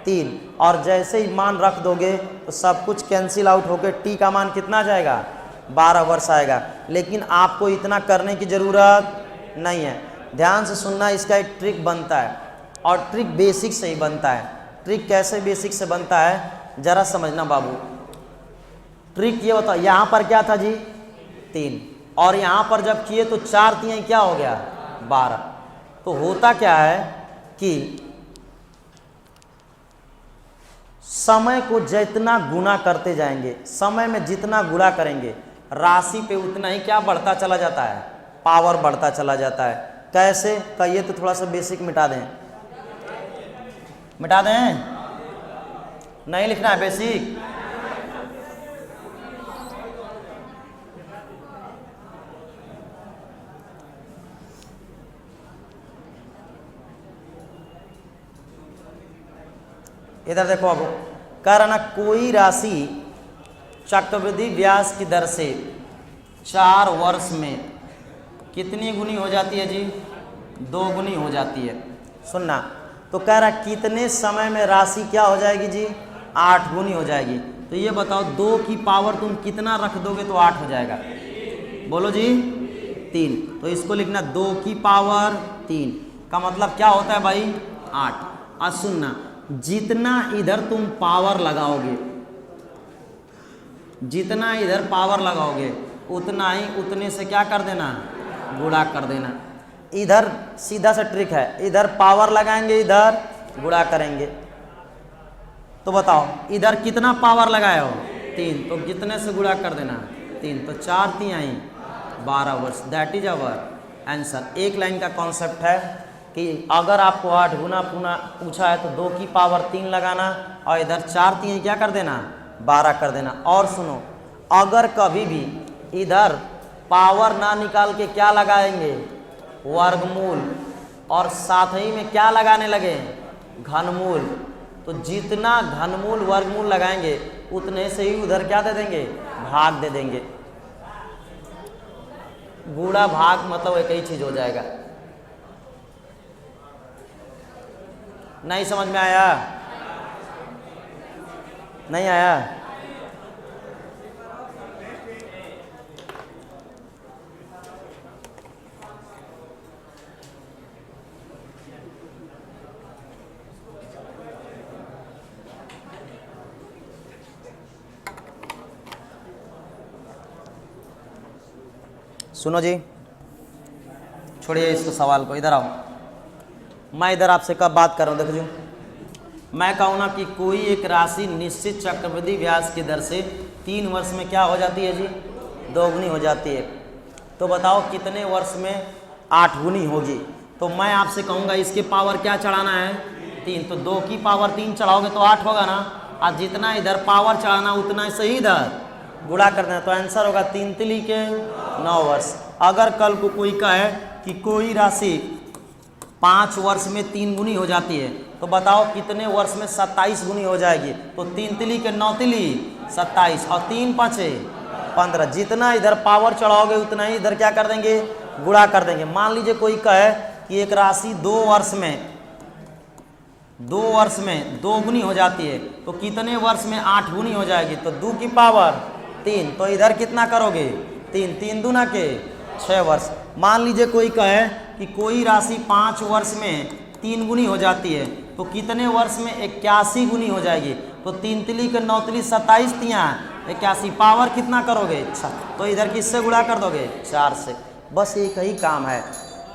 3, और जैसे ही मान रख दोगे तो सब कुछ कैंसिल आउट होकर t का मान कितना जाएगा 12 वर्ष आएगा। लेकिन आपको इतना करने की ज़रूरत नहीं है, ध्यान से सुनना, इसका एक ट्रिक बनता है और ट्रिक बेसिक से ही बनता है। ट्रिक कैसे बेसिक से बनता है जरा समझना बाबू। ट्रिक ये बताओ, यहाँ पर क्या था जी 3 और यहाँ पर जब किए तो 4 3 क्या हो गया 12। तो होता क्या है कि समय को जितना गुना करते जाएंगे, समय में जितना गुणा करेंगे राशि पे उतना ही क्या बढ़ता चला जाता है, पावर बढ़ता चला जाता है। कैसे कहिए तो थोड़ा सा बेसिक मिटा दें, मिटा दें, नहीं लिखना है बेसिक। इधर देखो, अब कह रहा ना कोई राशि चक्रवृद्धि ब्याज की दर से 4 वर्ष में कितनी गुनी हो जाती है जी, 2 गुनी हो जाती है। सुनना, तो कह रहा कितने समय में राशि क्या हो जाएगी जी 8 गुनी हो जाएगी। तो ये बताओ 2 की पावर तुम कितना रख दोगे तो 8 हो जाएगा, बोलो जी 3। तो इसको लिखना 2 की पावर 3 का मतलब क्या होता है भाई 8। आज सुनना, जितना इधर तुम पावर लगाओगे, जितना इधर पावर लगाओगे उतना ही उतने से क्या कर देना, गुणा कर देना। इधर सीधा सा ट्रिक है, इधर पावर लगाएंगे इधर गुणा करेंगे। तो बताओ इधर कितना पावर लगाए हो 3, तो कितने से गुणा कर देना 3, तो 4 3 12 वर्ष। That is our answer. एक लाइन का कॉन्सेप्ट है कि अगर आपको 8 गुना पूछा है तो 2 की पावर 3 लगाना और इधर 4 3 क्या कर देना 12 कर देना। और सुनो, अगर कभी भी इधर पावर ना निकाल के क्या लगाएंगे वर्गमूल, और साथ ही में क्या लगाने लगे घनमूल, तो जितना घनमूल वर्गमूल लगाएंगे उतने से ही उधर क्या दे देंगे भाग दे देंगे। गुणा भाग मतलब एक ही चीज हो जाएगा। नहीं समझ में आया, नहीं आया? सुनो जी, छोड़िए इसको सवाल को, इधर आओ। मैं इधर आपसे कब बात कर रहा हूँ, देखो जी, मैं कहूँ ना कि कोई एक राशि निश्चित चक्रवृद्धि ब्याज की दर से 3 वर्ष में क्या हो जाती है जी 2 गुनी हो जाती है। तो बताओ कितने वर्ष में 8 गुनी होगी। तो मैं आपसे कहूँगा इसके पावर क्या चढ़ाना है 3, तो 2 की पावर 3 चढ़ाओगे तो 8 होगा ना, और जितना इधर पावर चढ़ाना उतना सही इधर गुणा कर देना। तो आंसर होगा 3 तिली के 9 वर्ष। अगर कल को कोई कहे कि कोई राशि 5 वर्ष में 3 गुनी हो जाती है, तो बताओ कितने वर्ष में 27 गुनी हो जाएगी। तो 3 तिली के 9 तिली 27 और 3 5 15। जितना इधर पावर चढ़ाओगे उतना ही इधर क्या कर देंगे गुणा कर देंगे। मान लीजिए कोई कहे कि एक राशि 2 वर्ष में 2 गुनी हो जाती है, तो कितने वर्ष में 8 गुनी हो जाएगी। तो 2 की पावर 3, तो इधर कितना करोगे 3, 3 दूना के 6 वर्ष। मान लीजिए कोई कहे कि कोई राशि 5 वर्ष में 3 गुनी हो जाती है, तो कितने वर्ष में 81 गुनी हो जाएगी। तो 3 तिली के 9 तिली 27 तिया 81, पावर कितना करोगे 6, तो इधर किससे गुणा कर दोगे 4 से। बस एक ही काम है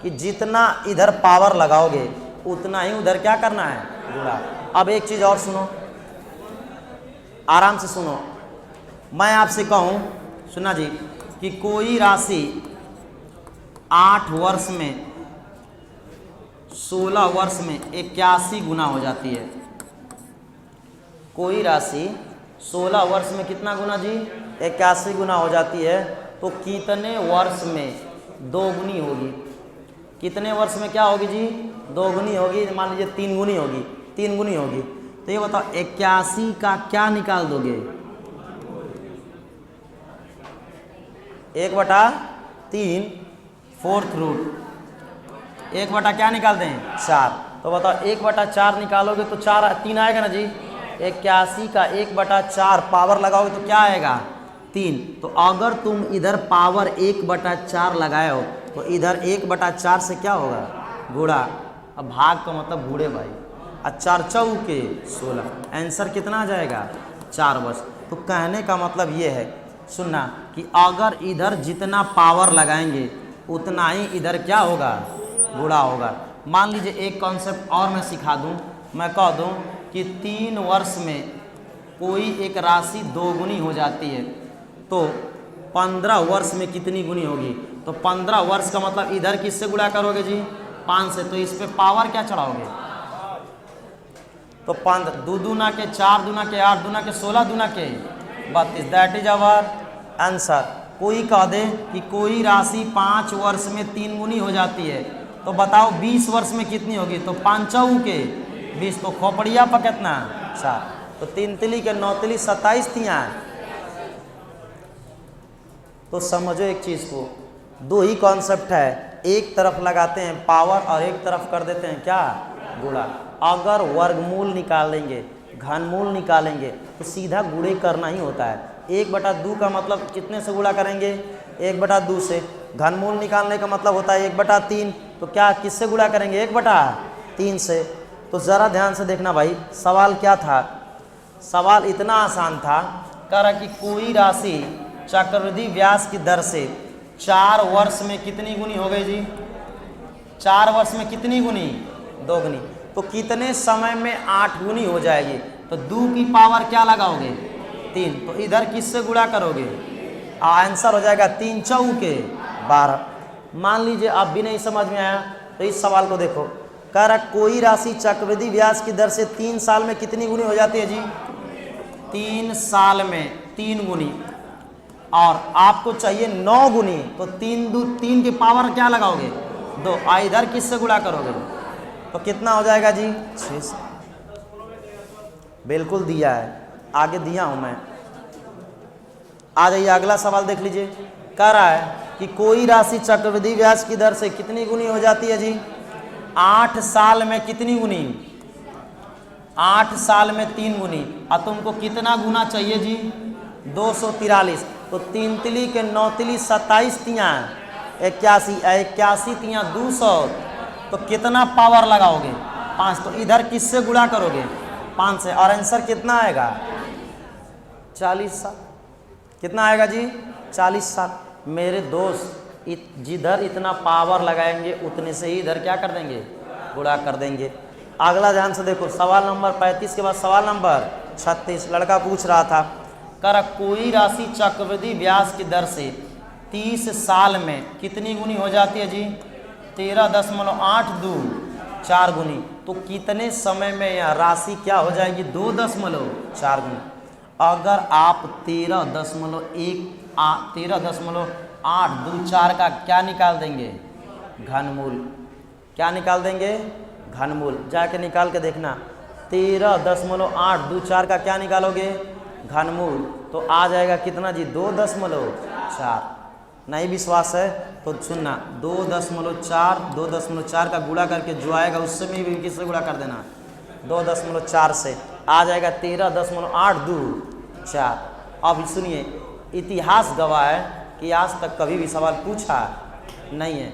कि जितना इधर पावर लगाओगे उतना ही उधर क्या करना है गुणा। अब एक चीज़ और सुनो, आराम से सुनो। मैं आपसे कहूँ, सुना जी, कि कोई राशि 8 वर्ष में 16 वर्ष में 81 गुना हो जाती है। कोई राशि 16 वर्ष में कितना गुना जी 81 गुना हो जाती है, तो कितने वर्ष में 2 गुनी होगी। कितने वर्ष में क्या होगी जी 2 गुनी होगी। मान लीजिए 3 गुनी होगी, 3 गुनी होगी। तो ये बताओ 81 का क्या निकाल दोगे 1/3 4th रूट 1 क्या निकाल दें 4। तो बताओ 1/4 निकालोगे तो 4 3 आएगा ना जी। 81 का 1/4 पावर लगाओगे तो क्या आएगा 3। तो अगर तुम इधर पावर 1/4 लगाए हो तो इधर 1/4 से क्या होगा, गुणा। अब भाग का मतलब गुणे भाई, और 4 चौके 16, आंसर कितना आ जाएगा 4 वर्ष। तो कहने का मतलब ये है, सुनना, कि अगर इधर जितना पावर लगाएंगे उतना ही इधर क्या होगा, गुणा होगा। मान लीजिए एक कॉन्सेप्ट और मैं सिखा दूं, मैं कह दूं कि 3 वर्ष में कोई एक राशि 2 गुनी हो जाती है, तो 15 वर्ष में कितनी गुनी होगी। तो 15 वर्ष का मतलब इधर किससे गुणा करोगे जी, 5 से। तो इस पे पावर क्या चढ़ाओगे, तो 5 2 दूना के 4 दूना के 8 दूना के 16 दूना के 32, दैट इज आवर आंसर। कोई कह दे कि कोई राशि 5 वर्ष में 3 गुनी हो जाती है, तो बताओ 20 वर्ष में कितनी होगी। तो 5 के 20, तो खोपड़िया पर कितना 4, तो 3 तिली के 9 तिली 27 तियाँ। तो समझो एक चीज़ को, 2 ही कॉन्सेप्ट है, एक तरफ लगाते हैं पावर और एक तरफ कर देते हैं क्या, गुणा। अगर वर्गमूल निकालेंगे, घनमूल निकालेंगे, तो सीधा गुणे करना ही होता है। 1/2 का मतलब कितने से गुणा करेंगे, 1/2 से। घनमूल निकालने का मतलब होता है 1/3, तो क्या किससे गुणा करेंगे, 1/3 से। तो ज़रा ध्यान से देखना भाई, सवाल क्या था, सवाल इतना आसान था, कह रहा कि कोई राशि चक्रवृद्धि व्यास की दर से 4 वर्ष में कितनी गुनी हो गई जी, 4 वर्ष में कितनी गुनी, 2 गुनी। तो कितने समय में 8 गुनी हो जाएगी। तो 2 की पावर क्या लगाओगे, 3, तो इधर किससे गुणा करोगे, आंसर हो जाएगा 3 चौके 12। मान लीजिए आप भी नहीं समझ में आया, तो इस सवाल को देखो, कह रहा कोई राशि चक्रवृद्धि व्यास की दर से 3 साल में कितनी गुनी हो जाती है जी, 3 साल में 3 गुनी, और आपको चाहिए 9 गुनी। तो 3 की पावर क्या लगाओगे, 2, इधर किससे गुणा करोगे, तो कितना हो जाएगा जी 6। बिल्कुल दिया है, आगे दिया हूं मैं। आ जाइए अगला सवाल देख लीजिए, कह रहा है कि कोई राशि चक्रवृद्धि व्यास की दर से कितनी गुनी हो जाती है जी, 8 साल में कितनी गुनी, 8 साल में 3 गुनी। और तुमको कितना गुना चाहिए जी, 243। तो 3 तिली के 9 तिली 27 तियाँ 81, 81 तियाँ 200, तो कितना पावर लगाओगे, 5। तो इधर किससे गुणा करोगे, 5 से, और आंसर कितना आएगा 40 साल। कितना आएगा जी, 40 साल। मेरे दोस्त, जिधर इतना पावर लगाएंगे उतने से ही इधर क्या कर देंगे, गुणा कर देंगे। अगला ध्यान से देखो, सवाल नंबर 35 के बाद सवाल नंबर 36। लड़का पूछ रहा था, कर कोई राशि चक्रवृद्धि व्यास की दर से 30 साल में कितनी गुनी हो जाती है जी, 13.82 4 गुनी। तो कितने समय में यह राशि क्या हो जाएगी, 2.4 गुनी। अगर आप 13.824 का क्या निकाल देंगे, घनमूल। क्या निकाल देंगे, घनमूल। जाके निकाल के देखना, 13.824 का क्या निकालोगे, घनमूल। तो आ जाएगा कितना जी, 2.4। नहीं विश्वास है तो सुनना, 2.4 का गुणा करके जो आएगा उससे में भी किससे गुणा कर देना, 2.4 से। आ जाएगा 13.824। अब सुनिए, इतिहास गवाह है कि आज तक कभी भी सवाल पूछा नहीं है,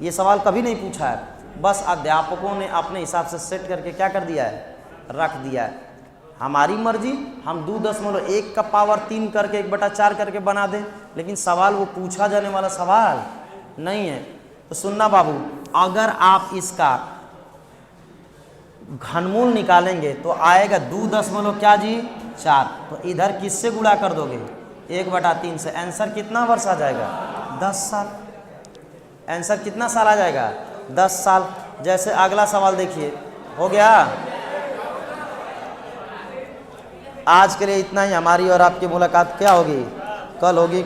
ये सवाल कभी नहीं पूछा है, बस अध्यापकों ने अपने हिसाब से सेट करके क्या कर दिया है, रख दिया है। हमारी मर्जी, हम 2.1 का पावर 3 करके 1/4 करके बना दें, लेकिन सवाल वो पूछा जाने वाला सवाल नहीं है। तो सुनना बाबू, अगर आप इसका घनमूल निकालेंगे तो आएगा 2 क्या जी 4। तो इधर किससे गुणा कर दोगे, 1/3 से। आंसर कितना वर्ष आ जाएगा, 10 साल। आंसर कितना साल आ जाएगा, 10 साल। जैसे अगला सवाल देखिए, हो गया। आज के लिए इतना ही। हमारी और आपकी मुलाकात क्या होगी, कल होगी।